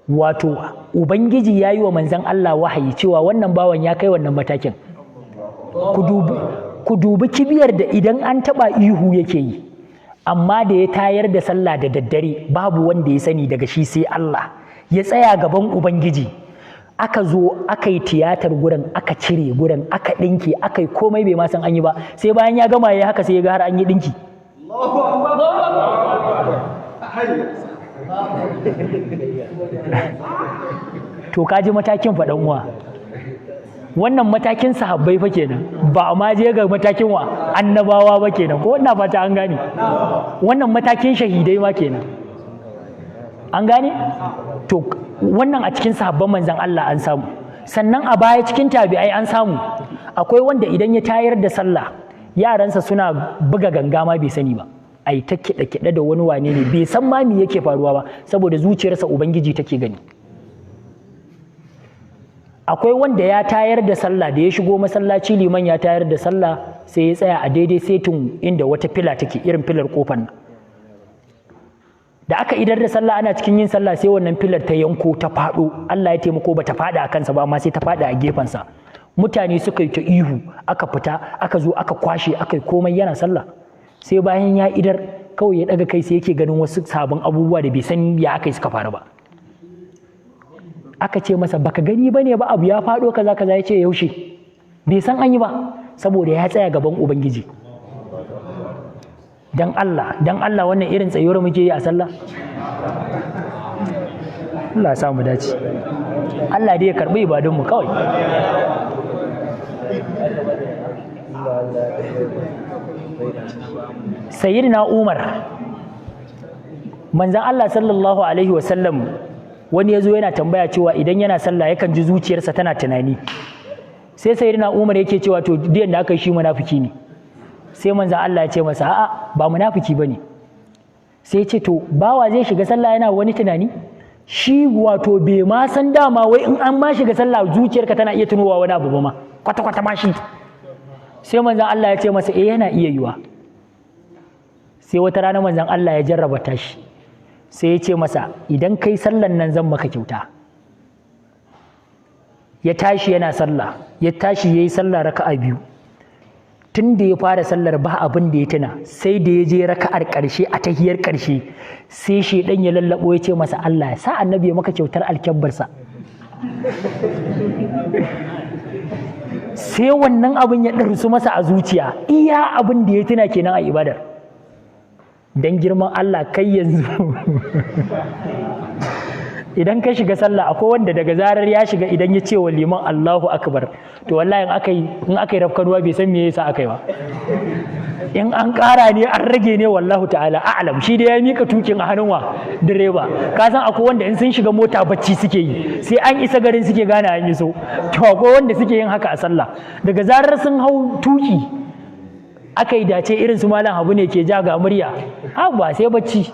Wato ubangiji ya yi wa manzon Allah wahayi cewa wannan bawan ya kai wannan matakin. Ku dubi kibiyar da idan an taɓa ihu yake yi, amma da ya tayar da sallah da daddare babu wanda ya sani daga shi sai Allah, ya tsaya gaban ubangiji, aka zo aka yi tiyatar gurin, aka cire gurin, aka ɗinki, aka yi komai bai ma san an yi ba, sai bayan ya gama ya haka sai ya ga har an yi ɗinki. To ka ji matakin faɗan uwa, wannan matakin sahabbai fa kenan, ba ma je ga matakin wa annabawa ba kenan, ko ina fata an gane, wannan matakin shahidai ma kenan. an gane to wannan a cikin sahabban manzon Allah an samu. Sannan a baya cikin tabi'ai an samu akwai wanda idan ya tayar da sallah yaransa suna buga ganga ma bai sani ba, ai ta kiɗe-kiɗe da wani wane ne bai san ma me yake faruwa ba saboda zuciyarsa ubangiji take gani. Akwai wanda ya tayar da sallah da ya shigo masallaci liman ya tayar da sallah sai ya tsaya a daidai setin inda wata fila take irin filar kofar nan, da aka idar da sallah ana cikin yin sallah sai wannan filar ta yanko ta faɗo, Allah ya taimako bata faɗa a kansa ba amma sai ta faɗa a gefensa. Mutane suka yi ta ihu, aka fita aka zo aka kwashe aka yi komai yana sallah. Sai bayan ya idar kawai ya daga kai sai yake ganin wasu sabon abubuwa da bai san ya aka yi suka faru ba. Aka ce masa baka gani bane ba abu ya faɗo kaza kaza, ya ce yaushe, bai san an yi ba saboda ya tsaya gaban ubangiji. Dan Allah wannan irin tsayuwar muke yi a sallah. Allah ya samu dace, Allah dai ya karbi ibadunmu kawai. Sayyidina Umar, manzon Allah sallallahu alaihi wasallam, wani ya zo yana tambaya cewa idan yana sallah yakan ji zuciyarsa tana tunani. Sai sayyidina Umar yake cewa to diyan da aka yi shi munafiki ne. Sai manzon Allah ya ce masa a'a ba munafiki bane. Sai ya ce to bawa zai shiga sallah yana wani tunani? Shi wato bai ma san dama wai in an ma shiga sallah zuciyarka tana iya tunowa wani abu ba ma kwata-kwata ma shi. Sai manzon Allah ya ce masa yana iya yiwa. Sai wata rana manzon Allah ya jarraba tashi, sai ya ce masa idan kai sallan nan zan maka kyauta. Ya tashi yana sallah, ya tashi yayi sallah raka'a 2. Tun da ya fara sallar ba abin da ya tuna, sai da ya je raka'ar ƙarshe a tahiyar ƙarshe sai shedan ya lallabo ya ce masa Allah ya sa annabi ya maka kyautar alkyabbarsa. Sai wannan abin ya ɗarsu masa a zuciya, iya abin da ya tuna kenan a ibadar. Dan girman Allah kai yanzu idan ka shiga sallah akwai wanda daga zarar ya shiga idan ya ce wa liman Allahu akbar to wallahi in aka yi rafkanuwa bai san me yasa aka yi ba. In an ƙara ne an rage ne wallahu ta'ala a'lam, shi da ya mika tukin a hannun wa direba. Ka san akwai wanda in sun shiga mota bacci suke yi, sai an isa garin suke gane an iso. To akwai wanda suke yin haka a sallah, daga zarar sun hau tuki aka yi dace irin su malam Habu ne ke ja ga murya, ba sai bacci.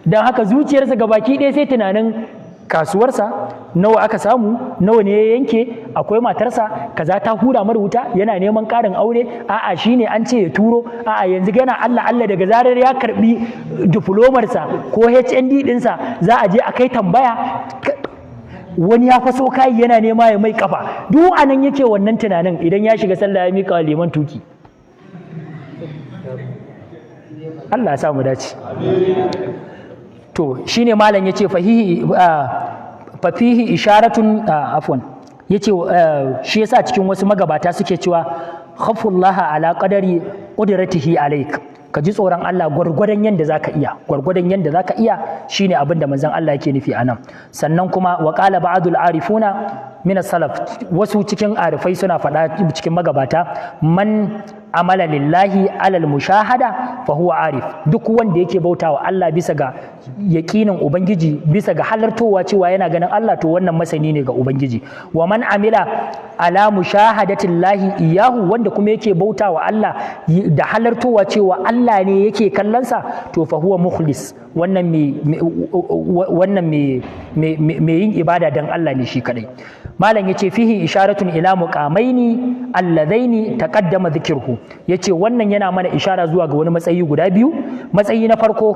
Don haka zuciyarsa gabaki ɗaya sai tunanin kasuwarsa nawa aka samu, nawa ne ya yanke, akwai matarsa kaza ta hura mar wuta yana neman ƙarin aure, a'a shine an ce ya turo, a'a yanzu yana Allah Allah daga zarar ya karbi diplomarsa ko HND ɗinsa za a je a kai tambaya, wani ya faso kayi yana nema ya mai kafa, duk anan yake wannan tunanin idan ya shiga sallah ya mika liman tuki. Allah ya sa mu dace. To shine malam yace fafihi isharatun afwan yace shi yasa cikin wasu magabata suke cewa khafullaha ala qadari qudratihi alayk, ka ji tsoron Allah gwargwadon yanda zaka iya shine abin da manzon Allah yake nufi anan. Sannan kuma wa qala ba'dul arifuna min as-salaf, wasu cikin arifai suna faɗa cikin magabata, man amala lillahi alal mushahada fa huwa arif, duk wanda yake bautawa Allah bisa ga yaƙinin ubangiji, bisa ga halartowa cewa yana ganin Allah, to wannan masani ne ga ubangiji. Wa man amila ala mushahadatillahi iyahu, wanda kuma yake bautawa Allah da halartowa cewa Allah ne yake kallonsa, to fa huwa mukhlis, wannan mai yin ibada dan Allah ne shi kadai. Malam yace fihi isharatun ila muqamaini alladaini taqaddama dhikruhu, yace wannan yana mana ishara zuwa ga wani matsayi guda biyu. Matsayi na farko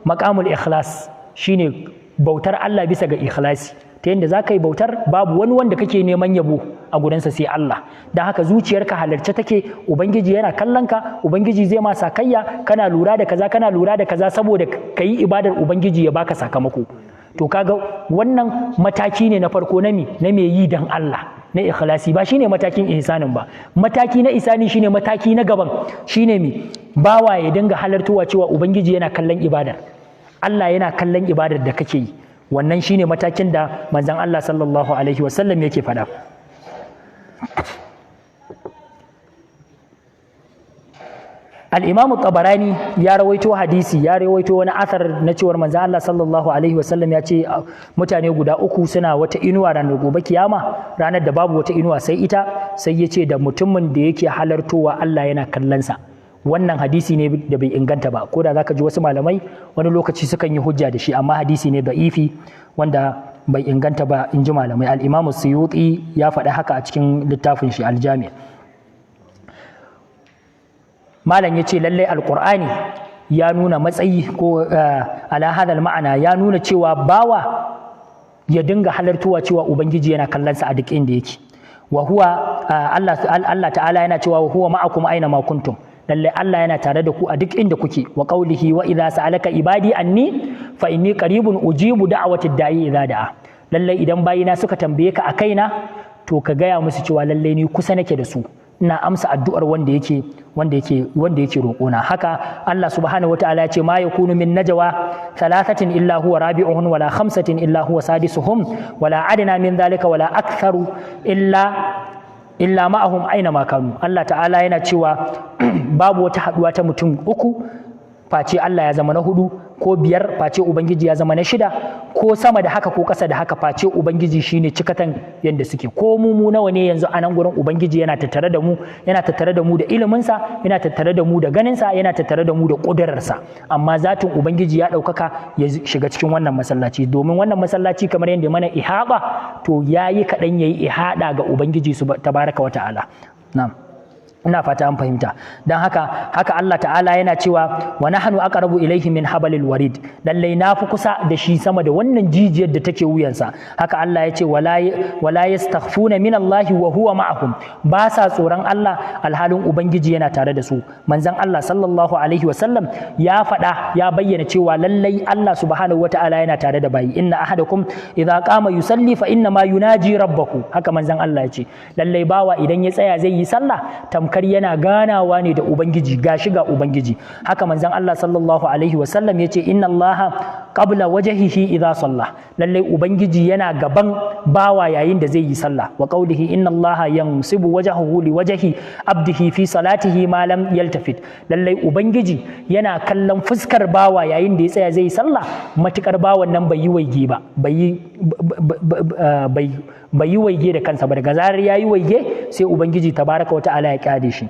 maqamul ikhlas, shine bautar Allah bisa ga ikhlasi, ta yanda zaka yi bautar babu wani wanda kake neman yabo a gurinsa sai Allah. Dan haka zuciyarka halarce take, ubangiji yana kallon ka, ubangiji zai ma sakayya, kana lura da kaza saboda kayi ibadar ubangiji ya baka sakamako. To kaga wannan mataki ne na farko na me yi dan Allah, na ikhlasi, ba shine matakin ihsanin ba. Mataki na ihsani shine mataki na gaban, shine me bawa ya dinga halartuwa cewa ubangiji yana kallon ibadar, Allah yana kallon ibadar da kake yi. Wannan shine matakin da manzon Allah sallallahu alaihi wasallam yake faɗa. al-Imam Tabarani ya rawaito hadisi, ya rawaito wani athar na cewar manzon Allah sallallahu alaihi wasallam ya ce mutane guda uku suna wata inuwa ranar gobe kiyama, ranar da babu wata inuwa sai ita, sai ya ce da mutumin da yake halartowa Allah yana kallonsa. Wannan hadisi ne da bai inganta ba, ko da zaka ji wasu malamai wani lokaci sukan yi hujja da shi, amma hadisi ne da'ifi wanda bai inganta ba in ji malamai. Al-Imam Suyuti ya faɗi haka a cikin littafin shi Al-Jami'. Malam ya ce lallai Alƙur'ani ya nuna matsayi ko ala hadal ma'ana ya nuna cewa bawa ya dinga halartowa cewa Ubangiji yana kallonsa a duk inda yake. Wa huwa Allah ta'ala yana cewa wa huwa ma'akum aina ma kuntum. Lallai Allah yana tare da ku a duk inda kuke. Wa qaulihi wa idza sa'alaka ibadi anni fa inni qaribun ujibu da'watid da'i idza da'a. Lallai idan bayina suka tambaye ka a kaina to ka gaya musu cewa lallai ni kusa nake da su, ina amsa addu'ar wanda yake roƙona. Haka Allah subhanahu wataala ya ce ma yakunu min najwa thalathatin illa huwa rabi'uhum wala khamsatin illa huwa sadisuhum wala adna min dhalika wala aktharu illa ma'ahum aina ma kanu. Allah ta'ala yana cewa babu wata haduwa ta mutum uku face Allah ya zama na hudu, ko biyar face Ubangiji ya zama na shida, ko sama da haka ko ƙasa da haka face Ubangiji shine cikatan yadda suke. Ko mu nawa ne yanzu a nan gurin Ubangiji yana tattare da mu da iliminsa, yana tattare da mu da ganinsa, yana tattare da mu da ƙudurarsa, amma zatin Ubangiji ya ɗaukaka ya shiga cikin wannan masallaci, domin wannan masallaci kamar yadda mana ihaba to yayi kaɗan yayi ihada ga Ubangiji tabaraka wa ta'ala. Na'am. ina fata an fahimta. Dan haka Allah ta'ala yana cewa wa nahnu aqrabu ilayhi min habalil warid, lallai na fi kusa da shi sama da wannan jijiyar da take wuyansa. Haka Allah ya ce wala yastakhfuna min Allah wa huwa ma'ahum, ba sa tsoron Allah alhalin Ubangiji yana tare da su. Manzon Allah sallallahu alaihi wasallam ya faɗa, ya bayyana cewa lallai Allah subhanahu wata'ala yana tare da bayi. Inna ahadakum idza qama yusalli fa inna ma yunaji rabbahu, haka manzon Allah ya ce lallai bawa idan ya tsaya zai yi sallah tamkar yana ganawa ne da Ubangiji, gashi ga Ubangiji. Haka manzon Allah sallallahu alaihi wasallam ya ce inna Allah qabla wajhihi idza salla, lallai Ubangiji yana gaban bawa yayin da zai yi sallah. Wa qawlihi inna Allah yansibu wajhahu li wajhi abdihi fi salatihi ma lam yaltafit, lallai Ubangiji yana kallon fuskar bawa yayin da ya tsaya zai yi sallah matukar bawan nan bai yi waige ba, bai yi waige da kansa ba. Daga zarar ya yi waige sai Ubangiji tabaraka wa ta'ala ya kyade shi.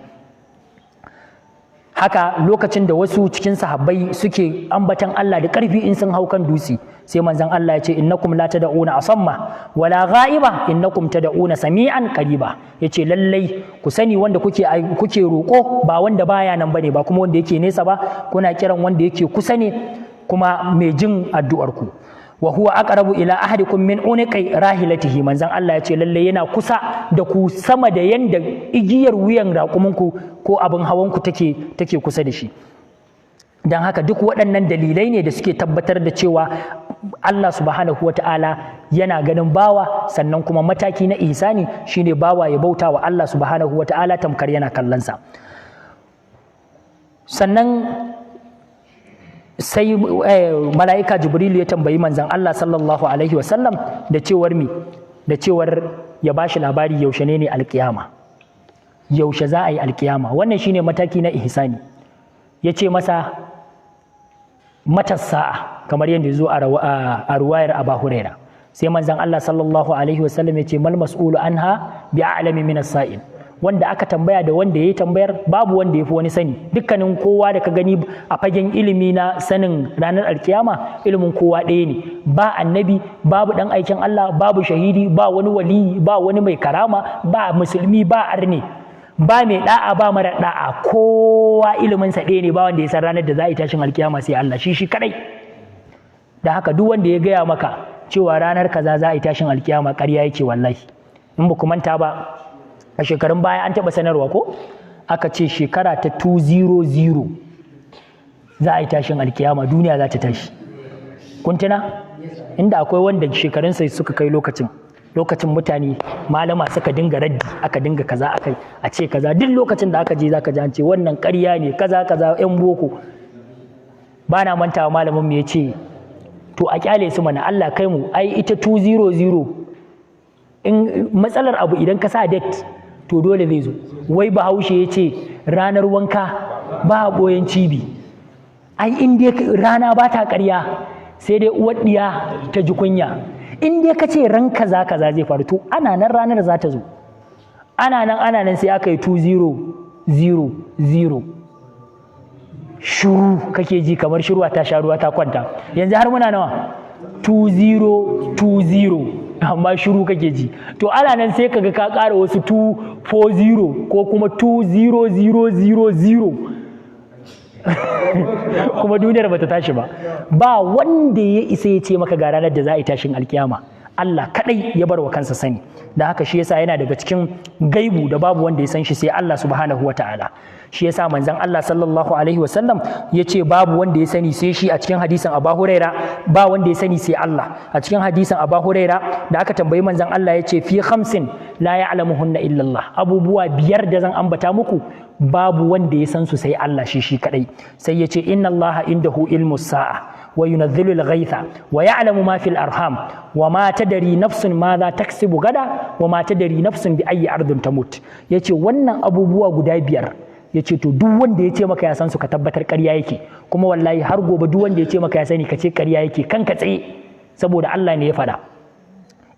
Haka lokacin da wasu cikin sahabbai suke ambatan Allah da ƙarfi in sun hau kan dutse, sai manzon Allah ya ce innakum la tad'una asamma wala ghaiba innakum tad'una sami'an qariba. Yace lallai ku sani wanda kuke roƙo ba wanda baya nan bane, ba kuma wanda yake nesa ba, kuna kiran wanda yake kusa ne kuma mai jin addu'ar ku. Wa huwa aqrabu ila ahadikum min uniqi rahilatihi, manzon Allah ya ce lalle yana kusa da ku sama da yanda igiyar wuyan raƙuminku ko abin hawanku take kusa da shi. Dan haka duk waɗannan dalilai ne da suke tabbatar da cewa Allah subhanahu wata'ala yana ganin bawa, sannan kuma mataki na ihsani shine bawa ya bauta wa Allah subhanahu wata'ala tamkar yana kallonsa. Sannan sai mala'ika Jibril ya tambayi manzon Allah sallallahu alaihi wasallam da cewar ya bashi labari yaushe ne alkiyama, yaushe za a yi alkiyama. Wannan shine mataki na ihsani. Ya ce masa matas sa'a, kamar yadda zo a ruwayar Abu Huraira. Sai manzon Allah sallallahu alaihi wasallam ya ce mal mas'ulu anha bi a'lami min as-sa'il, wanda aka tambaya da wanda ya yi tambayar babu wanda ya fi wani sani. Dukkanin kowa da ka gani a fagen ilimi na sanin ranar alkiyama, ilimin kowa ɗaya ne, ba annabi, babu ɗan aikin Allah, babu shahidi, ba wani wali, ba wani mai karama, ba musulmi, ba arne, ba mai da'a, ba mara da'a, kowa iliminsa ɗaya ne, ba wanda ya san ranar da za a yi tashin alkiyama sai Allah shi kadai. Da haka duk wanda ya gaya maka cewa ranar kaza za a yi tashin alkiyama ƙarya yake wallahi. In ba ku manta ba, a shekarun baya an taɓa sanarwa ko aka ce shekara ta 200 za a yi tashin alkiyama, duniya za ta tashi. Kun tuna inda akwai wanda shekarunsa suka kai lokacin mutane malama suka dinga raddi, aka dinga kaza, a ce kaza, duk lokacin da aka je zaka ji an ce wannan ƙarya ne kaza yan boko. Ba na mantawa malamin mu ya ce to a kyale su mana, Allah kai mu, ai ita 200 in matsalar abu idan ka sa date to dole zai zo. Wai Bahaushe ya ce ranar wanka ba ɓoyen cibi. Ai in dai rana ba ta ƙarya sai dai uwar ɗiya ta ji kunya. In dai ka ce ran kaza kaza zai faru to ana nan ranar za ta zo. Ana nan sai aka yi 2000 shuru kake ji kamar shirwa ta sha ruwa ta kwanta. Yanzu har muna nawa 2020 amma shuru kake ji. To ana nan sai kaga ka ƙara wasu 240 ko kuma 20000 kuma duniyar bata tashi ba. Ba wanda ya isa ya ce maka ga ranar da za a yi tashin alkiyama. Allah kadai ya bar wa kansa sani. Da haka shi yasa yana daga cikin gaibu da babu wanda ya san shi sai Allah subhanahu wataala. Shi yasa manzon Allah sallallahu alaihi wasallam ya ce babu wanda ya sani sai shi a cikin hadisin Abu Huraira, ba wanda ya sani sai Allah. A cikin hadisin Abu Huraira da aka tambayi manzon Allah ya ce fi khamsin la ya'lamuhunna illa Allah. Abubuwa 5 da zan ambata muku babu wanda ya san su sai Allah shi kadai. Sai ya ce inna Allah indahu ilmus sa'a wa yunazzilu al-ghaytha wa ya'lamu ma fil arham wa ma tadri nafsun madha taksibu gada wa ma tadri nafsun bi ayyi ardin tamut. Yace wannan abubuwa guda 5 yace to duk wanda ya ce maka ya san su ka tabbatar ƙarya yake, kuma wallahi har gobe duk wanda ya ce maka ya sani ka ce ƙarya yake kanka tsaye, saboda Allah ne ya faɗa.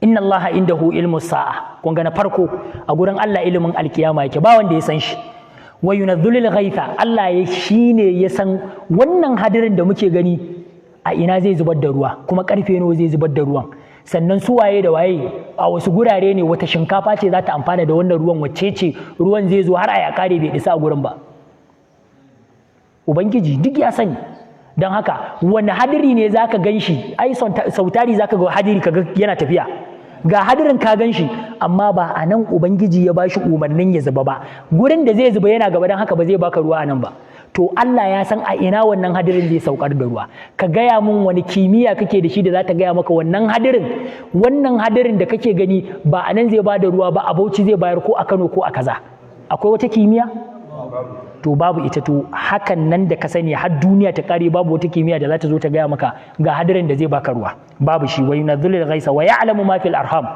Inna Allah indahu ilmus sa'a, kun ga na farko a gurin Allah ilimin alkiyama yake, ba wanda ya san shi. Wa yunazzilul ghaitha, Allah ya shine ya san wannan hadirin da muke gani a ina zai zubar da ruwa, kuma karfe nawa zai zubar da ruwan, sannan su waye da waye a wasu gurare ne, wata shinkafa ce za ta amfana da wannan ruwan, wacce ce ruwan zai zo har a ya kare bai isa a gurin ba. Ubangiji duk ya sani. Don haka wani hadiri ne zaka ganshi, ai sautari zaka ga hadiri kaga yana tafiya, ga hadirin ka ganshi amma ba a nan Ubangiji ya bashi umarnin ya zuba ba, gurin da zai zuba yana gaba, don haka ba zai baka ruwa a nan ba. To Allah ya san a ina wannan hadirin zai saukar da ruwa. Ka gaya mun wani kimiyya kake da shi da za ta gaya maka wannan hadirin da kake gani ba a nan zai ba da ruwa ba, a Bauchi zai bayar ko a Kano ko a kaza. Akwai wata kimiyya? To babu ita. To hakan nan da ka sani har duniya ta kare babu wata kimiyya da za ta zo ta gaya maka ga hadirin da zai baka ruwa, babu shi. Wa yunazzilul ghaisa wa ya'lamu ma fil arham,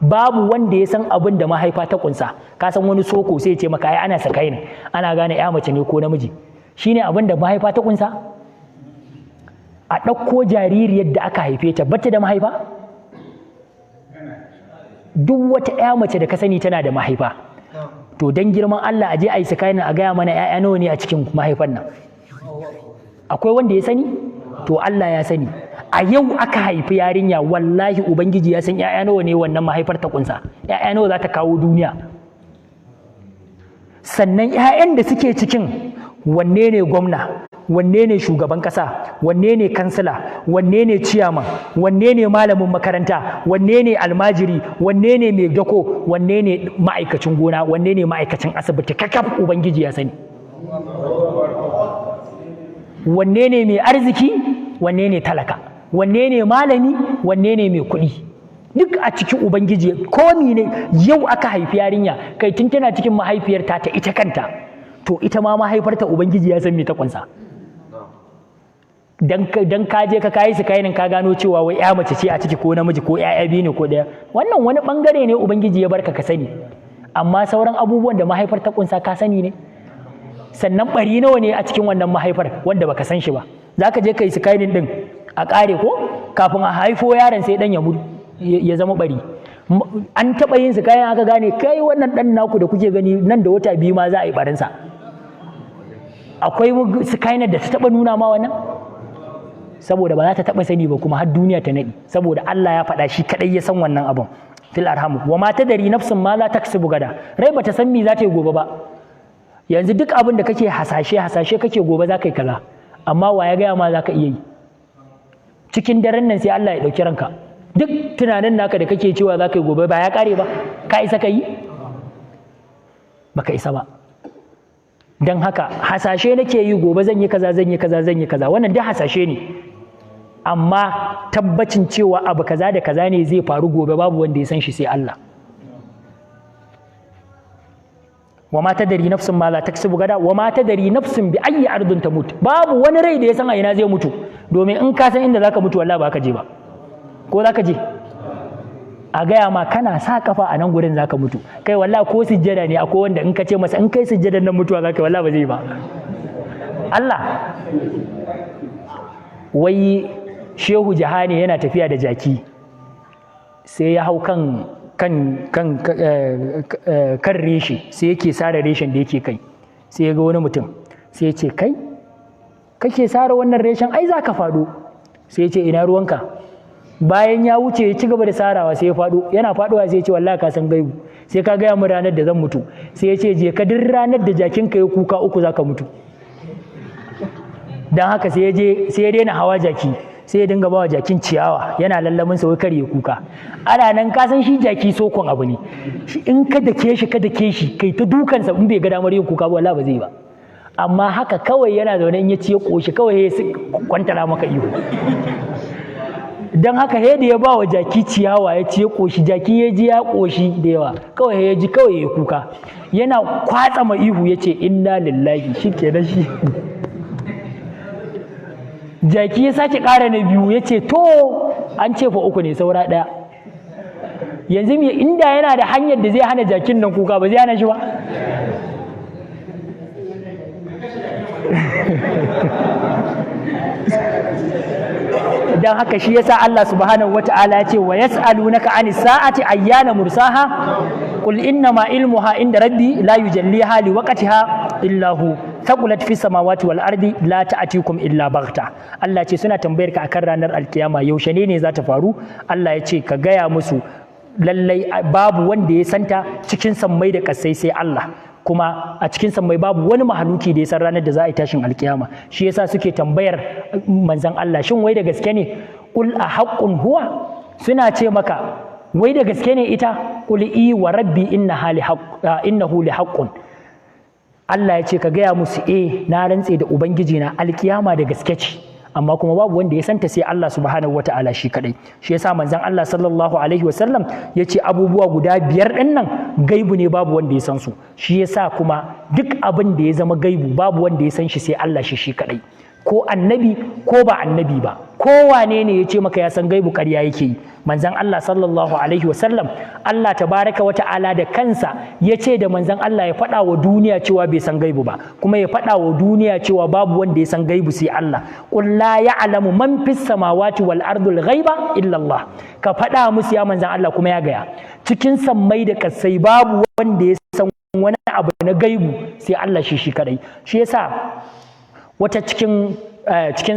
babu wanda ya san abin da mahaifa ta kunsa. Ka san wani soko sai ya ce maka ai ana sakai ne, ana gane ya mace ne ko namiji. Shine abin da mahaifa ta kunsa? A ɗauko jaririyar da aka haife ta bata da mahaifa? Duk wata ƴa mace da ka sani tana da mahaifa. To dan girman Allah a je a yi sakainin a gaya mana ƴaƴa nawa ne a cikin mahaifan nan? Akwai wanda ya sani? To Allah ya sani. A yau aka haifi yarinya, wallahi Ubangiji ya san ƴaƴa nawa ne wannan mahaifar ta kunsa, ƴaƴa nawa za ta kawo duniya. Sannan ƴaƴan da suke cikin, wanne ne gwamna, wanne ne shugaban ƙasa, wanne ne kansila, wanne ne ciyaman, wanne ne malamin makaranta, wanne ne almajiri, wanne ne mai dako, wanne ne ma'aikacin gona, wanne ne ma'aikacin asibiti, kakaf Ubangiji ya sani. Wanne ne mai arziki, wanne ne talaka, wanne ne malami, wanne ne mai kuɗi, duk a cikin Ubangiji. Komi ne yau aka haifi yarinya, kai tun tana cikin mahaifiyarta ta ita kanta, to ita ma mahaifarta Ubangiji ya san me ta kunsa. Dan ka je ka kayi su kainin ka gano cewa wai ya mace ce a ciki ko namiji ko ƴaƴa biyu ne ko ɗaya, wannan wani bangare ne Ubangiji ya barka ka sani, amma sauran abubuwan da mahaifar ta kunsa ka sani ne. Sannan bari nawa ne a cikin wannan mahaifar wanda baka san shi ba, zaka je kai su kainin din a ƙare ko kafin a haifo yaron sai dan ya mutu ya zama bari. An taɓa yin su kayan aka gane kai wannan ɗan naku da kuke gani nan da wata 2 ma za a yi barinsa. Akwai skynet da ta taɓa nuna ma wannan? Saboda ba za ta taɓa sani ba kuma har duniya ta naɗi, saboda Allah ya faɗa shi kaɗai ya san wannan abin. Fil arham wa ma tadri nafsun ma za taksibu gada, rai bata san me za ta yi gobe ba. Yanzu duk abin da kake hasashe kake gobe za ka yi kaza, amma wa ya gaya ma za ka iya yi? Cikin daren nan sai Allah ya ɗauki ranka, duk tunanin naka da kake cewa za ka yi gobe ba ya ƙare ba, ka isa ka yi? Baka isa ba. Don haka hasashe nake yi gobe zan yi kaza, wannan duk hasashe ne, amma tabbacin cewa abu kaza da kaza ne zai faru gobe babu wanda ya san shi sai Allah. wa ma tadri nafsun ma la taksibu gada wa ma tadri nafsun bi ayyi ardin tamut, babu wani rai da ya san a ina zai mutu, domin in ka san inda zaka mutu wallahi ba ka je ba, ko zaka je? A gaya ma kana sa kafa a nan gurin zaka mutu, kai wallahi ko sujjada ne akwai wanda in ka ce masa in kai sujjadan nan mutuwa zaka wallahi ba zai ba. Allah wai shehu jahani yana tafiya da jaki sai ya hau kan reshe sai yake sare reshen da yake kai sai ya ga wani mutum sai ya ce kai kake sare wannan reshen ai za ka faɗo sai ya ce ina ruwanka bayan ya wuce ya ci gaba da sarawa sai ya faɗo yana faɗowa sai ya ce wallahi ka san gaibu sai ka gaya mu ranar da zan mutu sai ya ce je ka duk ranar da jakinka ya kuka uku za ka mutu don haka sai ya daina hawa jaki sai ya dinga bawa jakin ciyawa yana lallamin sa wai kar ya kuka ana nan ka san shi jaki sokon abu ne in ka dake shi kai ta dukansa in bai ga damar yin kuka ba wallahi ba zai ba amma haka kawai yana zaune in ya ci ya koshi kawai ya kwantara maka ihu don haka da ya ba wa jaki ciyawa ya ci ya koshi jaki ya ji ya koshi da yawa kawai ya ji kawai ya kuka yana kwatsa ma ihu ya ce inna lillahi shi kenan shi jaki ya sake ƙara na biyu ya ce to an ce fa uku ne saura ɗaya yanzu inda yana da hanyar da zai hana jakin nan kuka ba zai hana shi ba dan haka shi yasa Allah subhanahu wata'ala ya ce wa yas'alunaka anis sa'ati ayyana mursaha qul innama ilmuha inda rabbi la yujalliha liwaqtiha illa hu thaqulat fis samawati wal ardi la ta'tikum illa baghta Allah ce suna tambayar ka akan ranar alkiyama yaushe ne za ta faru Allah ya ce ka gaya musu lallai babu wanda ya santa cikin sammai da kasai sai Allah kuma a cikin sammai babu wani mahaluki da ya san ranar da za a yi tashin alkiyama shi yasa suke tambayar manzon Allah shin wai da gaske ne qul a haqqun huwa suna ce maka wai da gaske ne ita qul i wa rabbi innahu li haqqun Allah ya ce ka gaya musu na rantse da ubangiji na alkiyama da gaske ce amma kuma babu wanda ya santa sai Allah subhanahu wataala shi kadai shi yasa manzon Allah sallallahu alaihi wasallam yace abubuwa guda 5 din nan gaibu ne babu wanda ya san su shi yasa kuma duk abin da ya zama gaibu babu wanda ya san shi sai Allah shi kadai ko annabi ko ba annabi ba ko wane ne ya ce maka ya san gaibu ƙarya yake yi manzon Allah sallallahu alaihi wasallam Allah tabaraka wa ta'ala da kansa ya ce da manzon Allah ya faɗa wa duniya cewa bai san gaibu ba kuma ya faɗa wa duniya cewa babu wanda ya san gaibu sai Allah qul la ya'lamu man fis samawati wal ardil ghaiba illa Allah ka faɗa musu ya manzon Allah kuma ya gaya cikin sammai da kasai babu wanda ya san wani abu na gaibu sai Allah shi kadai shi yasa wata cikin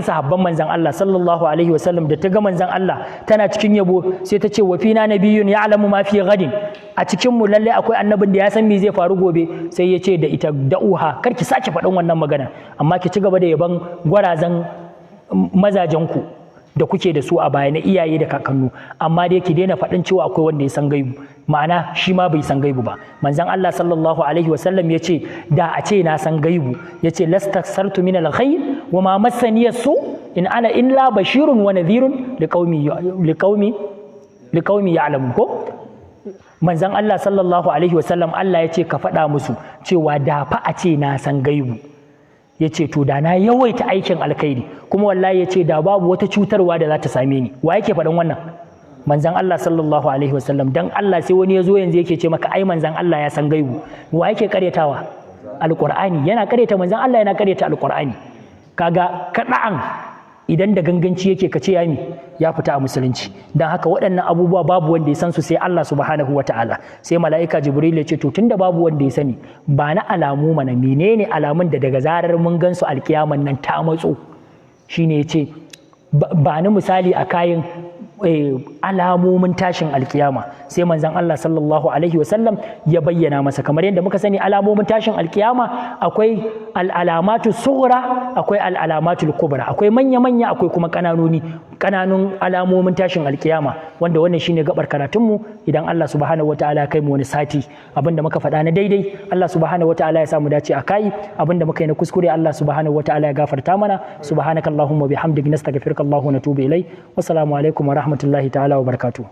sahabban manzan Allah sallallahu alaihi wasallam da ta ga manzan Allah tana cikin yabo sai ta ce wa fina nabiyyun ya'lamu ma fi ghadin a cikin mu lalle akwai annabin da ya san me zai faru gobe sai ya ce da ita da'uha kar ki sake faɗin wannan magana amma ki ci gaba da yaban gwarazan mazajen ku da kuke da su a baya na iyaye da kakannu amma dai ki daina faɗin cewa akwai wanda ya san gaibu ma'ana shi ma bai san gaibu ba manzon Allah sallallahu alaihi wasallam ya ce da a ce na san gaibu ya ce lastaksartu min alkhair wa ma massani su in ana illa bashirun wa nadhirun liqaumi ya'lamun ko manzon Allah sallallahu alaihi wasallam Allah ya ce ka faɗa musu cewa da fa a ce na san gaibu ya ce to da na yawaita aikin alkhairi kuma wallahi ya ce da babu wata cutarwa da za ta same ni wa yake faɗin wannan manzan Allah sallallahu alaihi wasallam dan Allah sai wani ya zo yanzu yake ce maka ai manzan Allah ya san gaibu wa yake karyatawa alqur'ani yana karyata manzan Allah yana karyata alqur'ani kaga kada'an idan da ganganci yake kace ya fita a musulunci dan haka waɗannan abubuwa babu wanda ya san su sai Allah subhanahu wataala sai mala'ika jibril ya ce to tunda babu wanda ya sani ba na alamu mana menene alamun da daga zarar mun gansu alkiyaman nan ta matso shine yace ba ni misali a kayan alamomin tashin alkiyama sai manzon Allah sallallahu alaihi wasallam ya bayyana masa kamar yadda muka sani alamomin tashin alkiyama akwai al'alamatu sughra akwai al'alamatul kubra akwai manya akwai kuma kananun alamomin tashin alkiyama wanda wannan shine gabar karatunmu idan Allah subhanahu wataala ya kai mu wani sati abinda muka faɗa na daidai Allah subhanahu wataala ya samu dace a kai abinda muka yi na kuskure Allah subhanahu wataala ya gafarta mana subhanakallahumma bihamdika nastaghfiruka wa natubu ilai wassalamu alaikum wa rahmatullahi ta'ala wa barakatuh